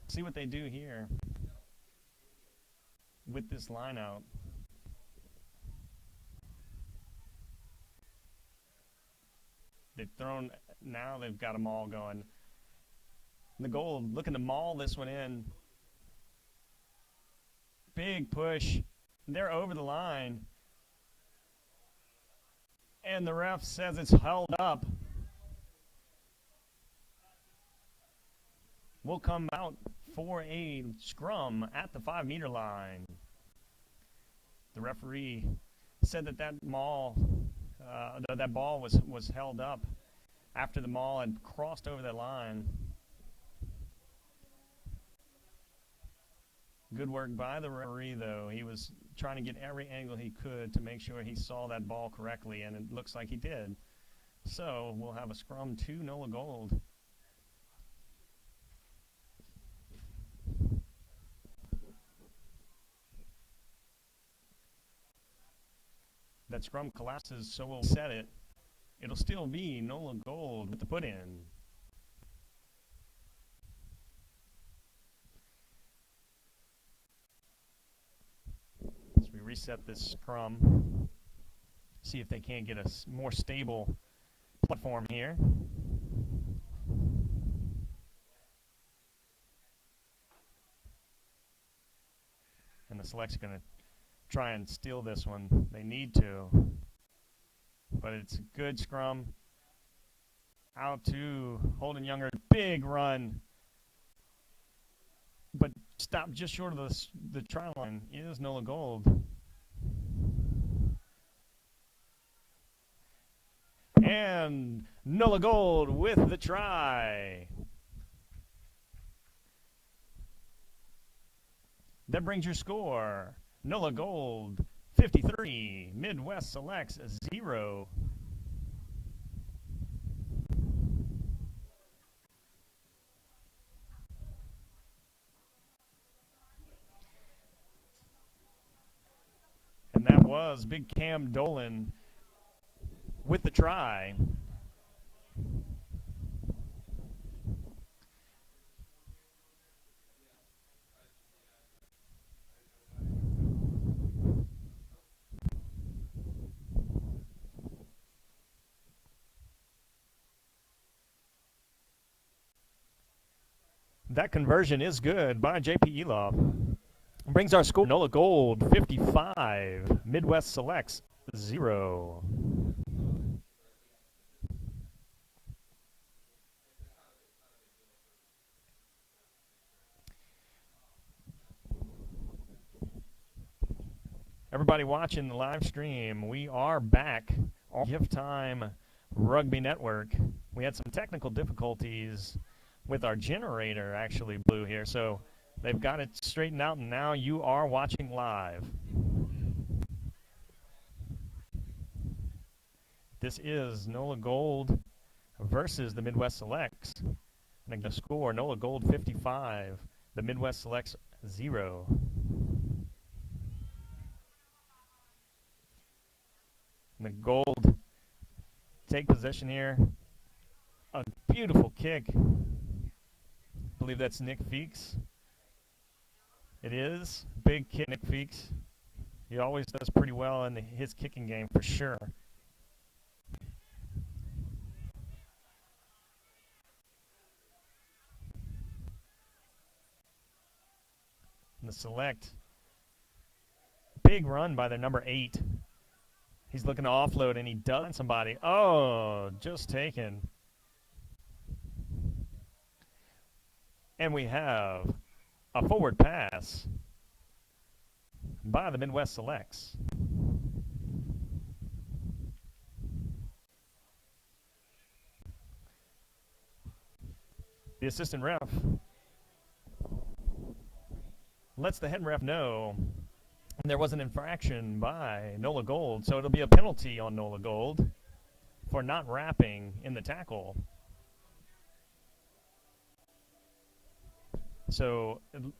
See what they do here with this line out. They've thrown, now they've got them all going. The Gold looking to maul this one in. Big push. They're over the line. And the ref says it's held up. We'll come out for a scrum at the 5-meter line. The referee said that that ball was held up after the ball had crossed over that line. Good work by the referee, though. He was trying to get every angle he could to make sure he saw that ball correctly, and it looks like he did. So we'll have a scrum to NOLA Gold. that scrum collapses, so we'll set it. It'll still be NOLA Gold with the put in. So we reset this scrum. See if they can't get a more stable platform here. And the select's going to try and steal this one. They need to. But it's a good scrum. Out to Holden Yungert. Big run. But stopped just short of the try line. Is NOLA Gold. And NOLA Gold with the try. That brings your score. NOLA Gold 53, Midwest Selects 0. And that was Big Cam Dolan with the try. That conversion is good by JP Eloff. Brings our score NOLA Gold 55, Midwest Selects 0. Everybody watching the live stream, we are back on Gift Time Rugby Network. We had some technical difficulties with our generator actually blew here, so they've got it straightened out, and now you are watching live. This is NOLA Gold versus the Midwest Selects. And the score, NOLA Gold 55, the Midwest Selects 0. And the Gold take possession here. A beautiful kick. I believe that's Nick Feakes. It is. Big kick, Nick Feakes. He always does pretty well in his kicking game for sure. And the select. Big run by their number 8. He's looking to offload, and he does somebody. Oh, just taken. And we have a forward pass by the Midwest Selects. The assistant ref lets the head ref know there was an infraction by NOLA Gold, so it'll be a penalty on NOLA Gold for not wrapping in the tackle. So the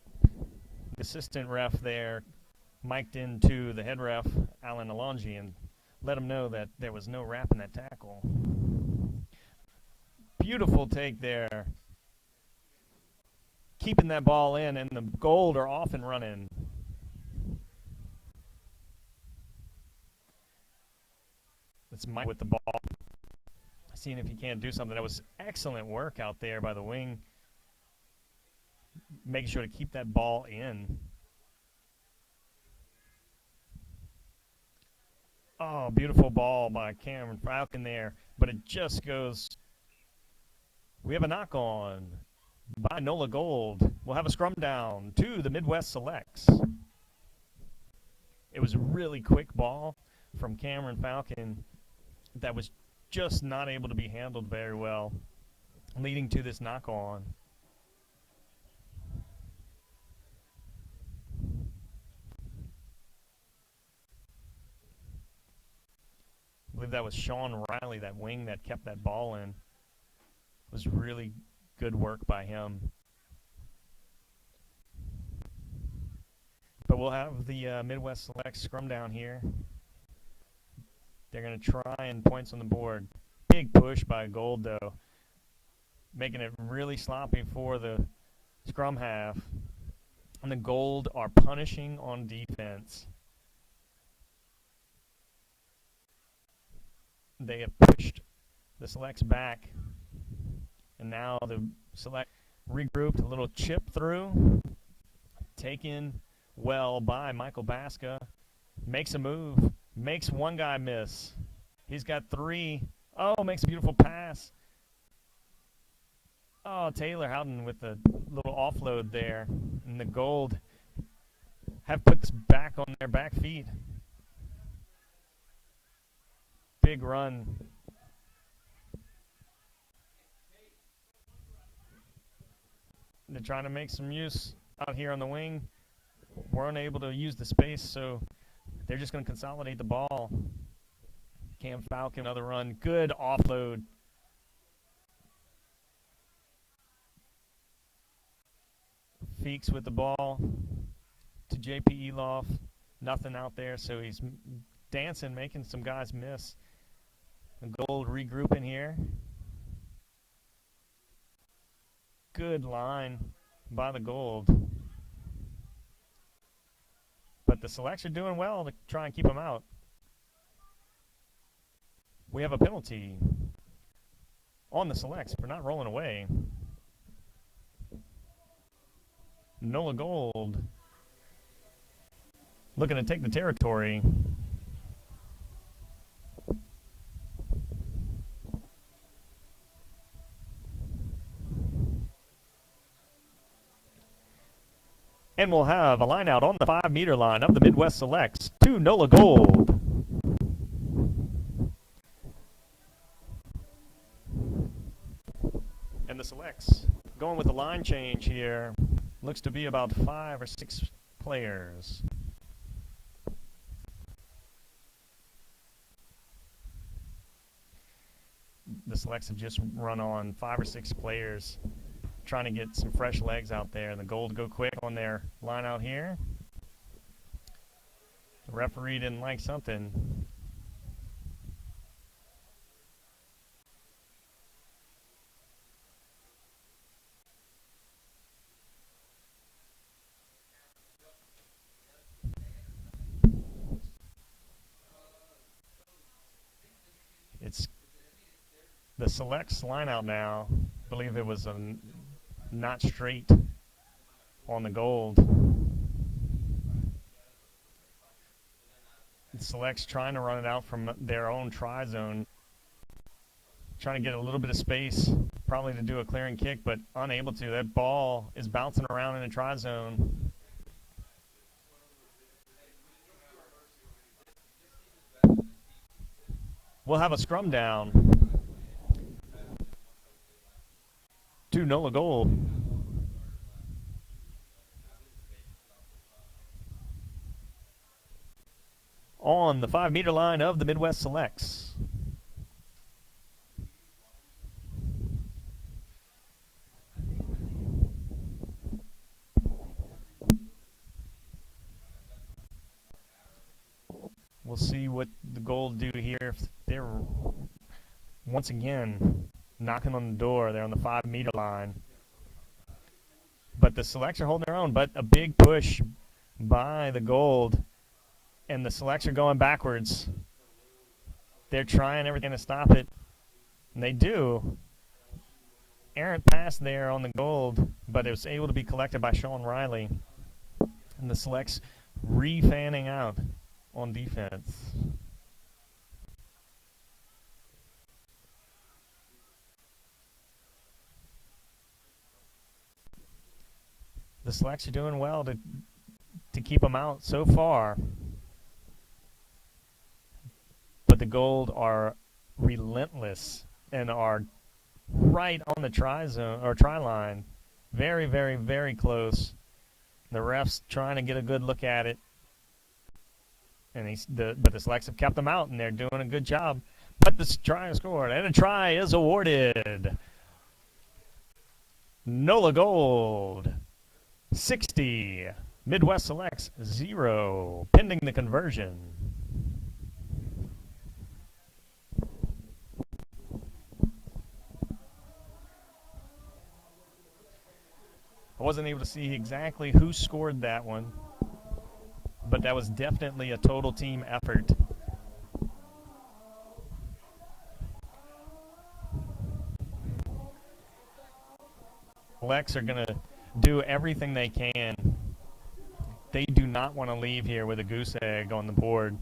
assistant ref there mic'd into the head ref, Alan Alonji, and let him know that there was no wrap in that tackle. Beautiful take there. Keeping that ball in, and the Gold are off and running. It's Mike with the ball. Seeing if he can't do something. That was excellent work out there by the wing. Making sure to keep that ball in. Oh, beautiful ball by Cameron Falcon there. But it just goes. We have a knock on by NOLA Gold. We'll have a scrum down to the Midwest Selects. It was a really quick ball from Cameron Falcon that was just not able to be handled very well, leading to this knock on. I believe that was Sean Riley, that wing that kept that ball in. It was really good work by him. But we'll have the Midwest Select scrum down here. They're going to try and points on the board. Big push by Gold, though, making it really sloppy for the scrum half. And the Gold are punishing on defense. They have pushed the selects back. And now the select regrouped, a little chip through. Taken well by Michael Baska. Makes a move. Makes one guy miss. He's got 3. Oh, makes a beautiful pass. Oh, Taylor Howden with a little offload there. And the Gold have put this back on their back feet. Big run. They're trying to make some use out here on the wing. Weren't able to use the space, so they're just going to consolidate the ball. Cam Falcon, another run. Good offload. Feakes with the ball to JP Eloff. Nothing out there, so he's dancing, making some guys miss. The Gold regrouping here. Good line by the Gold. But the selects are doing well to try and keep them out. We have a penalty on the selects for not rolling away. NOLA Gold looking to take the territory. And we'll have a line out on the 5-meter line of the Midwest Selects to NOLA Gold. And the Selects going with the line change here. Looks to be about 5 or 6 players. The Selects have just run on 5 or 6 players, trying to get some fresh legs out there. And the Gold go quick on their line out here. The referee didn't like something. It's the Selects line out now. I believe it was not straight on the Gold. The Selects trying to run it out from their own try zone. Trying to get a little bit of space, probably to do a clearing kick, but unable to. That ball is bouncing around in the try zone. We'll have a scrum down to NOLA Gold. On the 5-meter line of the Midwest Selects. We'll see what the Gold do here. If they're once again knocking on the door. They're on the 5-meter line. But the Selects are holding their own. But a big push by the Gold. And the Selects are going backwards. They're trying everything to stop it. And they do. Errant pass there on the Gold. But it was able to be collected by Sean Riley. And the Selects re-fanning out on defense. The Selects are doing well to keep them out so far. But the Gold are relentless and are right on the try zone or try line. Very, very, very close. The ref's trying to get a good look at it. And but the Selects have kept them out, and they're doing a good job. But the try is scored, and a try is awarded. NOLA Gold, 60. Midwest Selects, 0. Pending the conversion. wasn't able to see exactly who scored that one, but that was definitely a total team effort. Lex are going to do everything they can. They do not want to leave here with a goose egg on the board.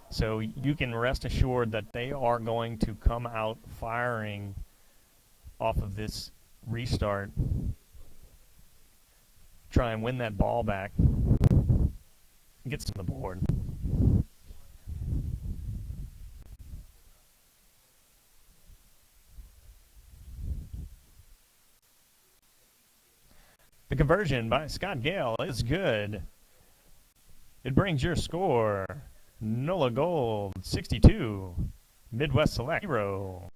So you can rest assured that they are going to come out firing off of this restart. Try and win that ball back. Get some on the board. The conversion by Scott Gale is good. It brings your score, NOLA Gold, 62, Midwest Select, 0.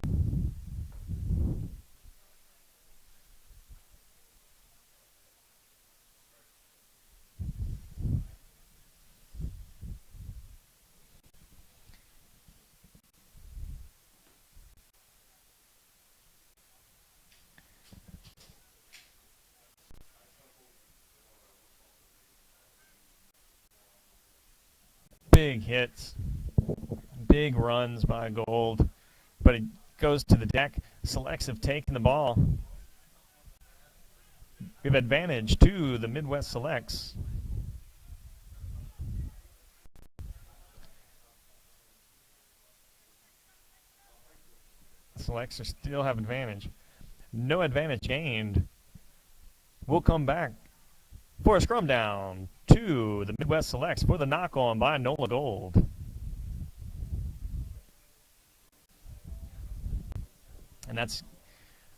Big hits, big runs by Gold, but it goes to the deck. Selects have taken the ball. We have advantage to the Midwest Selects. Selects still have advantage. No advantage gained. We'll come back for a scrum down to the Midwest Selects for the knock-on by NOLA Gold. And that's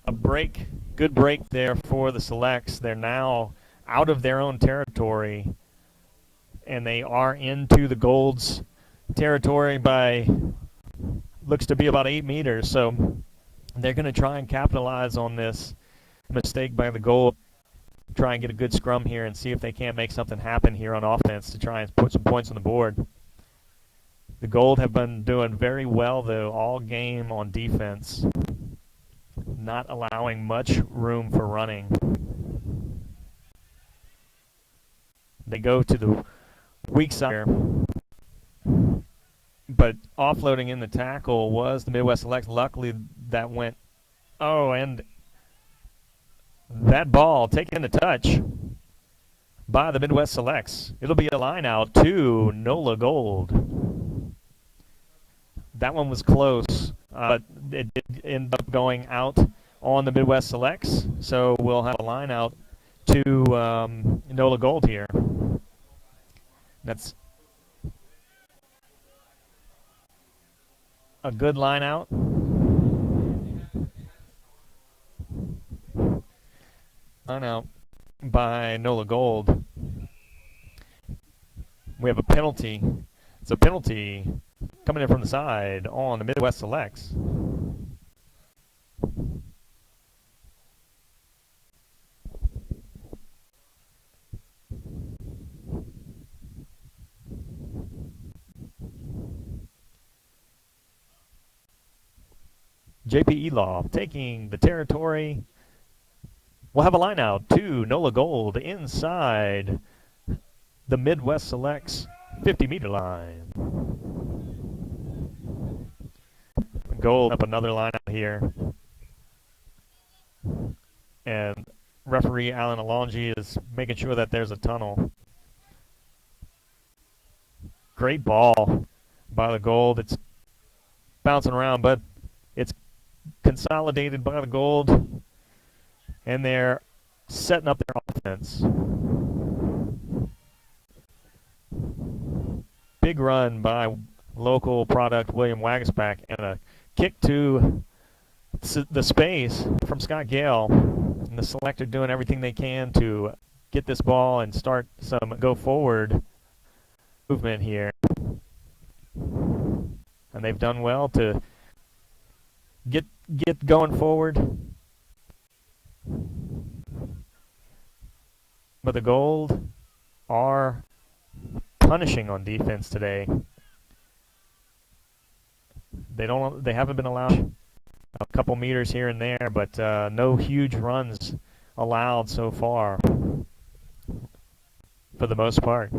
a break, good break there for the Selects. They're now out of their own territory, and they are into the Gold's territory by, looks to be about 8 meters. So they're going to try and capitalize on this mistake by the Gold. Try and get a good scrum here and see if they can't make something happen here on offense to try and put some points on the board. The Gold have been doing very well, though, all game on defense, not allowing much room for running. They go to the weak side here, but offloading in the tackle was the Midwest Select. Luckily, that went, and that ball taken to touch by the Midwest Selects. It'll be a line out to NOLA Gold. That one was close, but it did end up going out on the Midwest Selects. So we'll have a line out to NOLA Gold here. That's a good line out. Line out by NOLA Gold. We have a penalty. It's a penalty coming in from the side on the Midwest Selects. JP Eloff taking the territory. We'll have a line out to NOLA Gold inside the Midwest Selects 50-meter line. Gold up another line out here. And referee Alan Alongi is making sure that there's a tunnel. Great ball by the Gold. It's bouncing around, but it's consolidated by the Gold. And they're setting up their offense. Big run by local product William Waguespack and a kick to the space from Scott Gale. And the Selector doing everything they can to get this ball and start some go forward movement here. And they've done well to get going forward. But the Gold are punishing on defense today. They haven't been allowed a couple meters here and there, but no huge runs allowed so far. for the most part.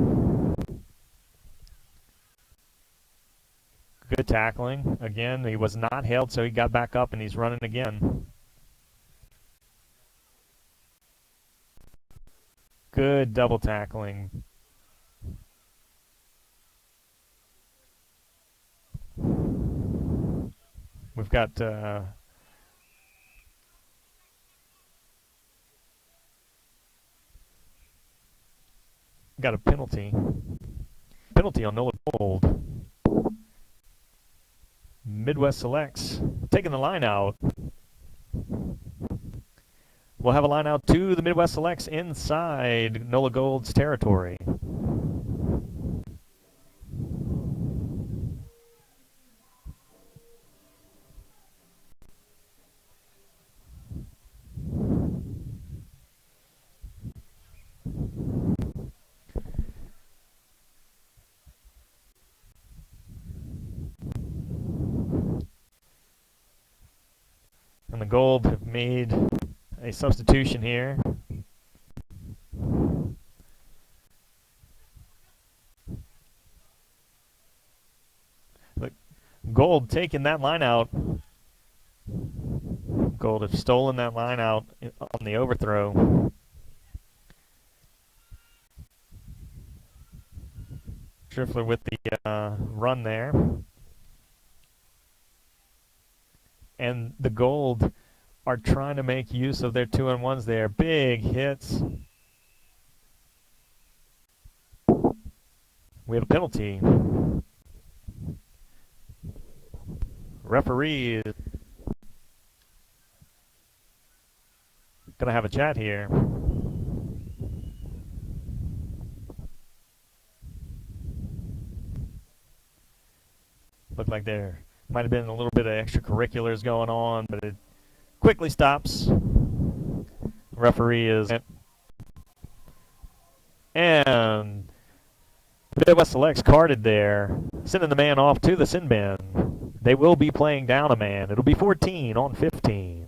Good tackling. Again, he was not held, so he got back up, and he's running again. Good double tackling. We've got a penalty. Penalty on NOLA Gold. Midwest selects, taking the line out. We'll have a line out to the Midwest selects inside NOLA Gold's territory. And the Gold have made a substitution here. Look, Gold taking that line out. Gold have stolen that line out on the overthrow. Stryffeler with the run there. And the Gold are trying to make use of their 2-on-1s there. Big hits. We have a penalty. Referee is going to have a chat here. Looked like there might have been a little bit of extracurriculars going on, but it quickly stops. Referee is... And Midwest Selects carded there, sending the man off to the sin bin. They will be playing down a man. It'll be 14 on 15.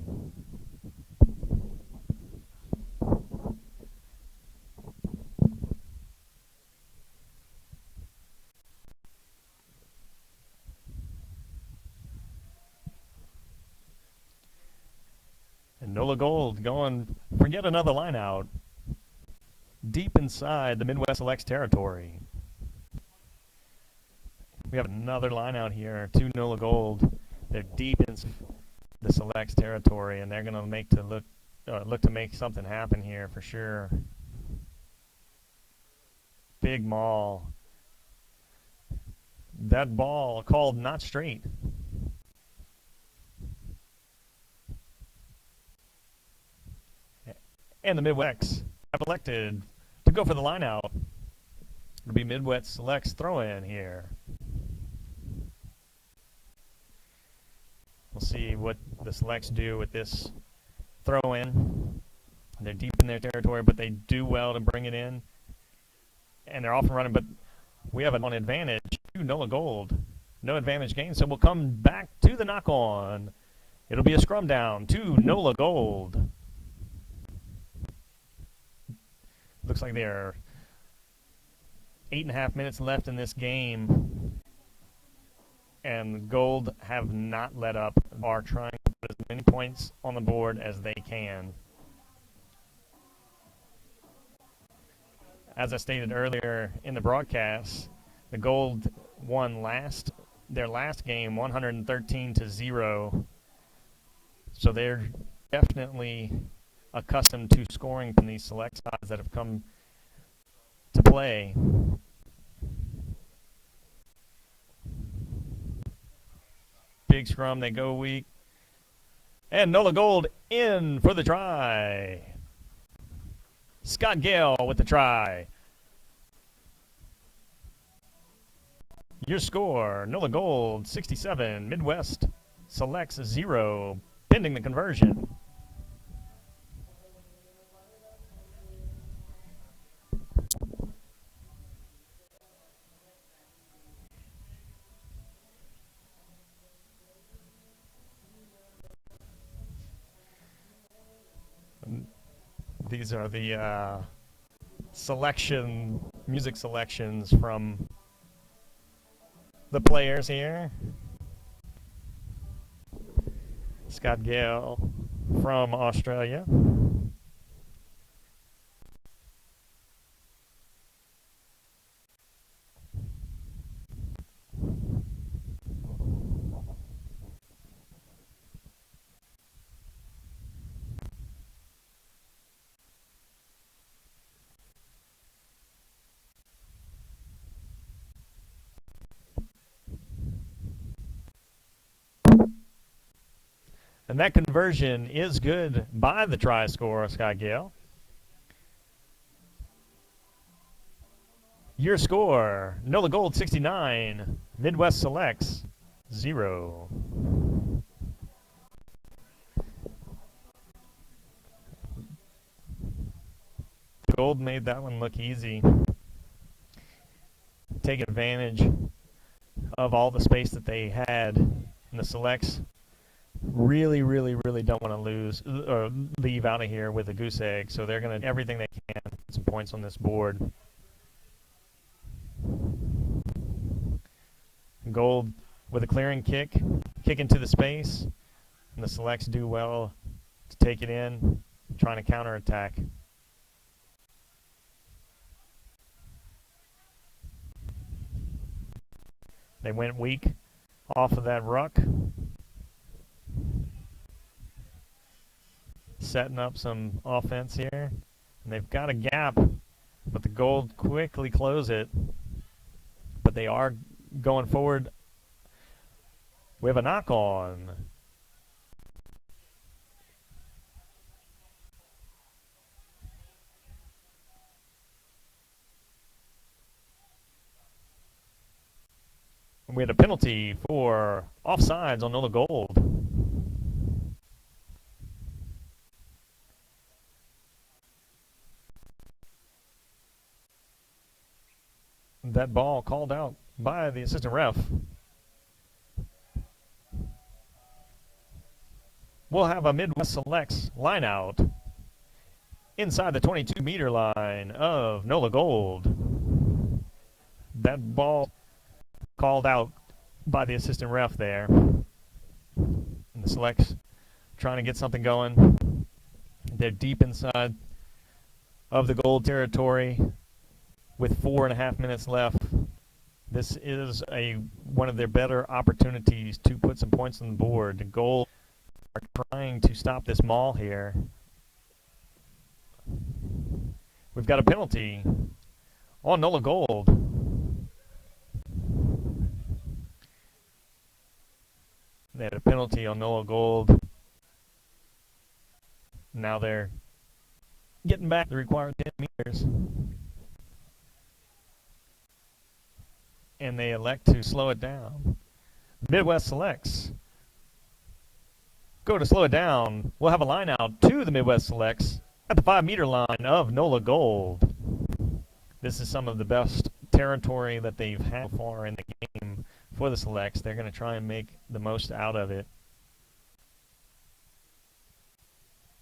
And NOLA Gold going for yet another line out deep inside the Midwest Selects territory. We have another line out here to NOLA Gold. They're deep in the Selects territory, and they're going to look to make something happen here for sure. Big maul. That ball called not straight. And the Midwest have elected to go for the line out. It'll be Midwest Selects throw in here. We'll see what the Selects do with this throw in. They're deep in their territory, but they do well to bring it in. And they're off and running, but we have an advantage to NOLA Gold. No advantage gained, so we'll come back to the knock on. It'll be a scrum down to NOLA Gold. Looks like there are 8.5 minutes left in this game. And Gold have not let up. Are trying to put as many points on the board as they can. As I stated earlier in the broadcast, the Gold won their last game 113-0. So they're definitely accustomed to scoring from these select sides that have come to play. Big scrum, they go weak. And NOLA Gold in for the try. Scott Gale with the try. Your score, NOLA Gold 67, Midwest Selects 0, pending the conversion. These are the music selections from the players here. Scott Gale from Australia. And that conversion is good by the try scorer, Scott Gale. Your score, NOLA Gold 69, Midwest Selects 0. Gold made that one look easy. Take advantage of all the space that they had in the selects. Really don't want to lose or leave out of here with a goose egg, so they're going to do everything they can to get some points on this board. Gold with a clearing kick into the space, and the selects do well to take it in, trying to counterattack. They went weak off of that ruck, setting up some offense here, and they've got a gap, but the Gold quickly close it. But they are going forward. We have a knock on. We had a penalty for offsides on NOLA Gold. That ball called out by the assistant ref. We'll have a Midwest Selects line out inside the 22-meter line of NOLA Gold. That ball called out by the assistant ref there. And the Selects trying to get something going. They're deep inside of the Gold territory with 4.5 minutes left. This is one of their better opportunities to put some points on the board. The Gold are trying to stop this maul here. We've got a penalty on NOLA Gold. They had a penalty on NOLA Gold. Now they're getting back the required 10 meters. And they elect to slow it down. Midwest Selects go to slow it down. We'll have a line out to the Midwest Selects at the 5-meter line of NOLA Gold. This is some of the best territory that they've had so far in the game for the Selects. They're going to try and make the most out of it.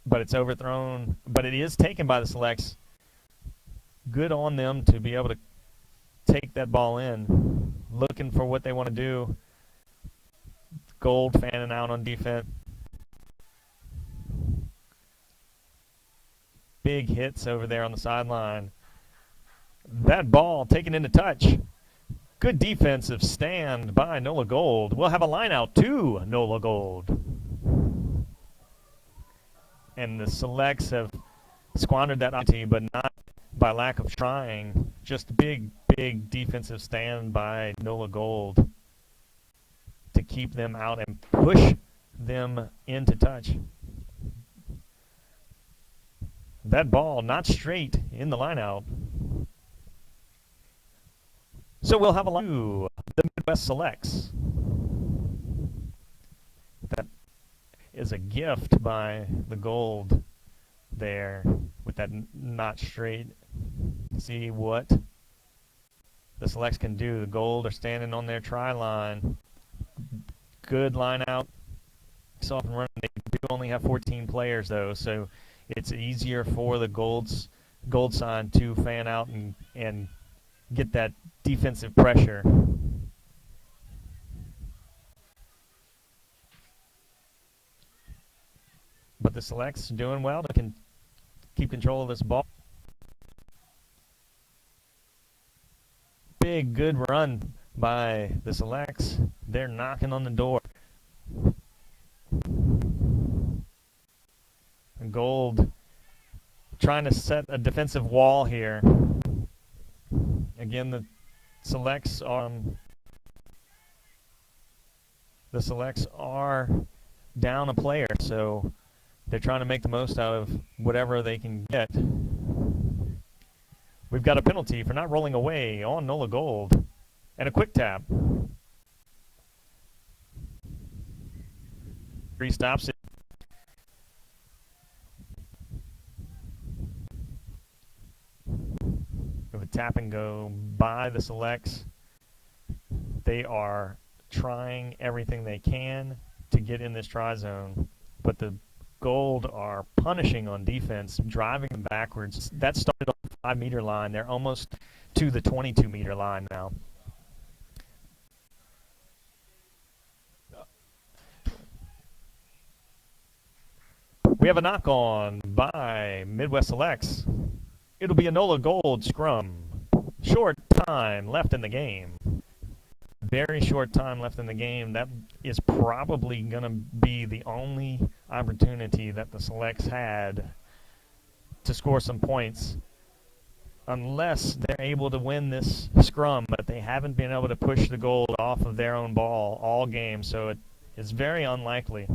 But it's overthrown. But it is taken by the Selects. Good on them to be able to take that ball in. Looking for what they want to do. Gold fanning out on defense. Big hits over there on the sideline. That ball taken into touch. Good defensive stand by NOLA Gold. We'll have a line out to NOLA Gold. And the Selects have squandered that opportunity, but not by lack of trying. Just big defensive stand by NOLA Gold to keep them out and push them into touch. That ball not straight in the line out. So we'll have a line to the Midwest Selects. That is a gift by the Gold there with that not straight. See what the Selects can do. The Gold are standing on their try line. Good line out. Off and running. They do only have 14 players though, so it's easier for the Golds Gold sign to fan out and get that defensive pressure. But the selects doing well to keep control of this ball. Big, good run by the selects. They're knocking on the door. And Gold trying to set a defensive wall here. Again, the selects are down a player, so they're trying to make the most out of whatever they can get. We've got a penalty for not rolling away on NOLA Gold and a quick tap. Three stops it. With a tap and go by the selects. They are trying everything they can to get in this try zone, but the Gold are punishing on defense, driving them backwards. That started on the 5-meter line. They're almost to the 22-meter line now. We have a knock on by Midwest Selects. It'll be a NOLA Gold scrum. Short time left in the game. Very short time left in the game. That is probably going to be the only opportunity that the selects had to score some points, unless they're able to win this scrum, but they haven't been able to push the Gold off of their own ball all game, so it is very unlikely.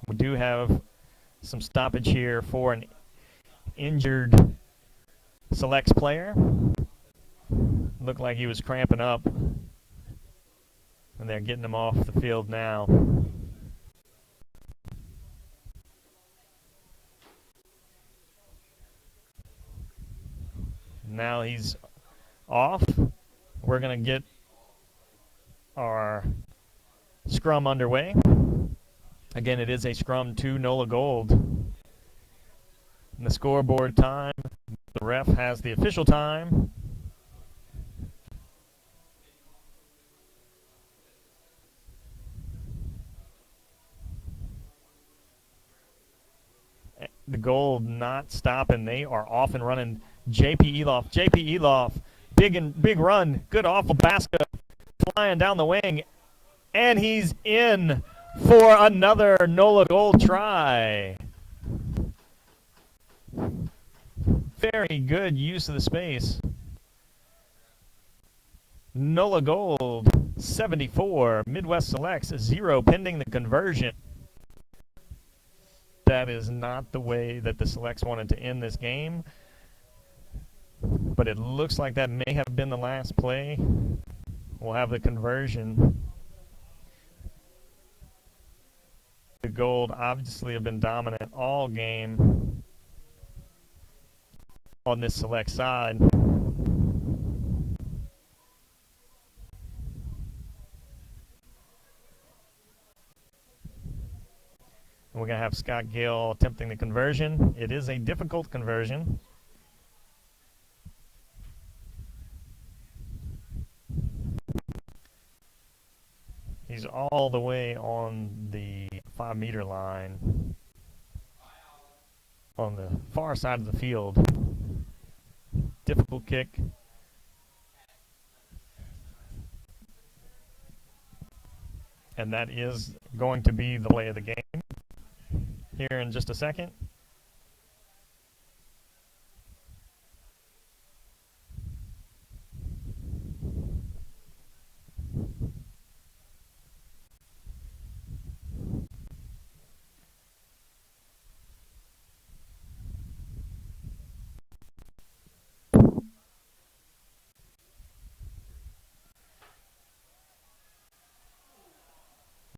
We do have some stoppage here for an injured selects player. Looked like he was cramping up, and they're getting him off the field now. Now he's off. We're going to get our scrum underway. Again, it is a scrum to NOLA Gold. And the scoreboard time, the ref has the official time. The Gold not stopping. They are off and running. JP Eloff, big run. Good awful Baska flying down the wing. And he's in for another NOLA Gold try. Very good use of the space. NOLA Gold 74, Midwest Selects 0 pending the conversion. That is not the way that the Selects wanted to end this game, but it looks like that may have been the last play. We'll have the conversion. The Gold obviously have been dominant all game on this select side. We're going to have Scott Gale attempting the conversion. It is a difficult conversion. He's all the way on the 5-meter line on the far side of the field. Difficult kick. And that is going to be the play of the game here in just a second.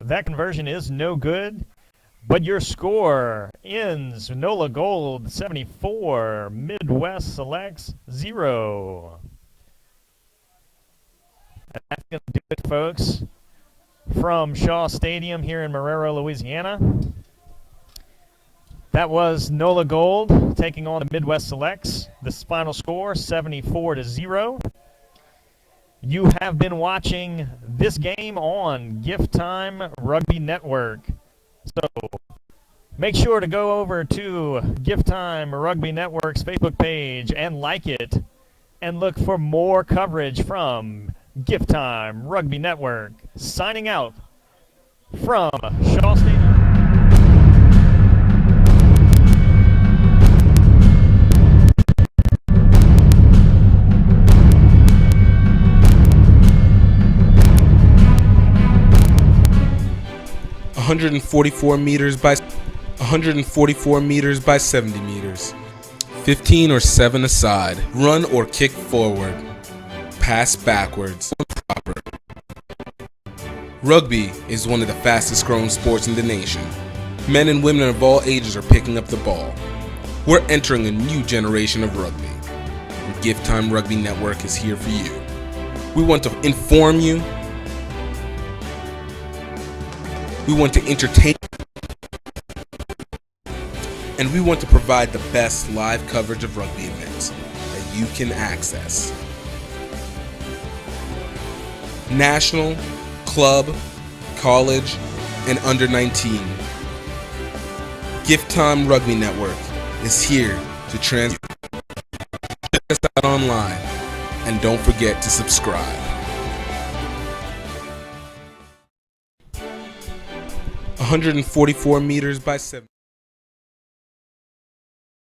That conversion is no good, but your score ends NOLA Gold 74, Midwest Selects 0. And that's going to do it, folks. from Shaw Stadium here in Marrero, Louisiana. That was NOLA Gold taking on the Midwest Selects. The final score, 74-0. You have been watching this game on Gift Time Rugby Network. So make sure to go over to Gift Time Rugby Network's Facebook page and like it, and look for more coverage from Gift Time Rugby Network. Signing out from Shaw Stadium. (144 meters by 70 meters). 15 or 7 aside. Run or kick forward. Pass backwards. Proper. Rugby is one of the fastest growing sports in the nation. Men and women of all ages are picking up the ball. We're entering a new generation of rugby. And Gift Time Rugby Network is here for you. We want to inform you. We want to entertain. And we want to provide the best live coverage of rugby events that you can access. National, club, college, and under 19. Gift Time Rugby Network is here to check us out online, and don't forget to subscribe. 144 meters by 7.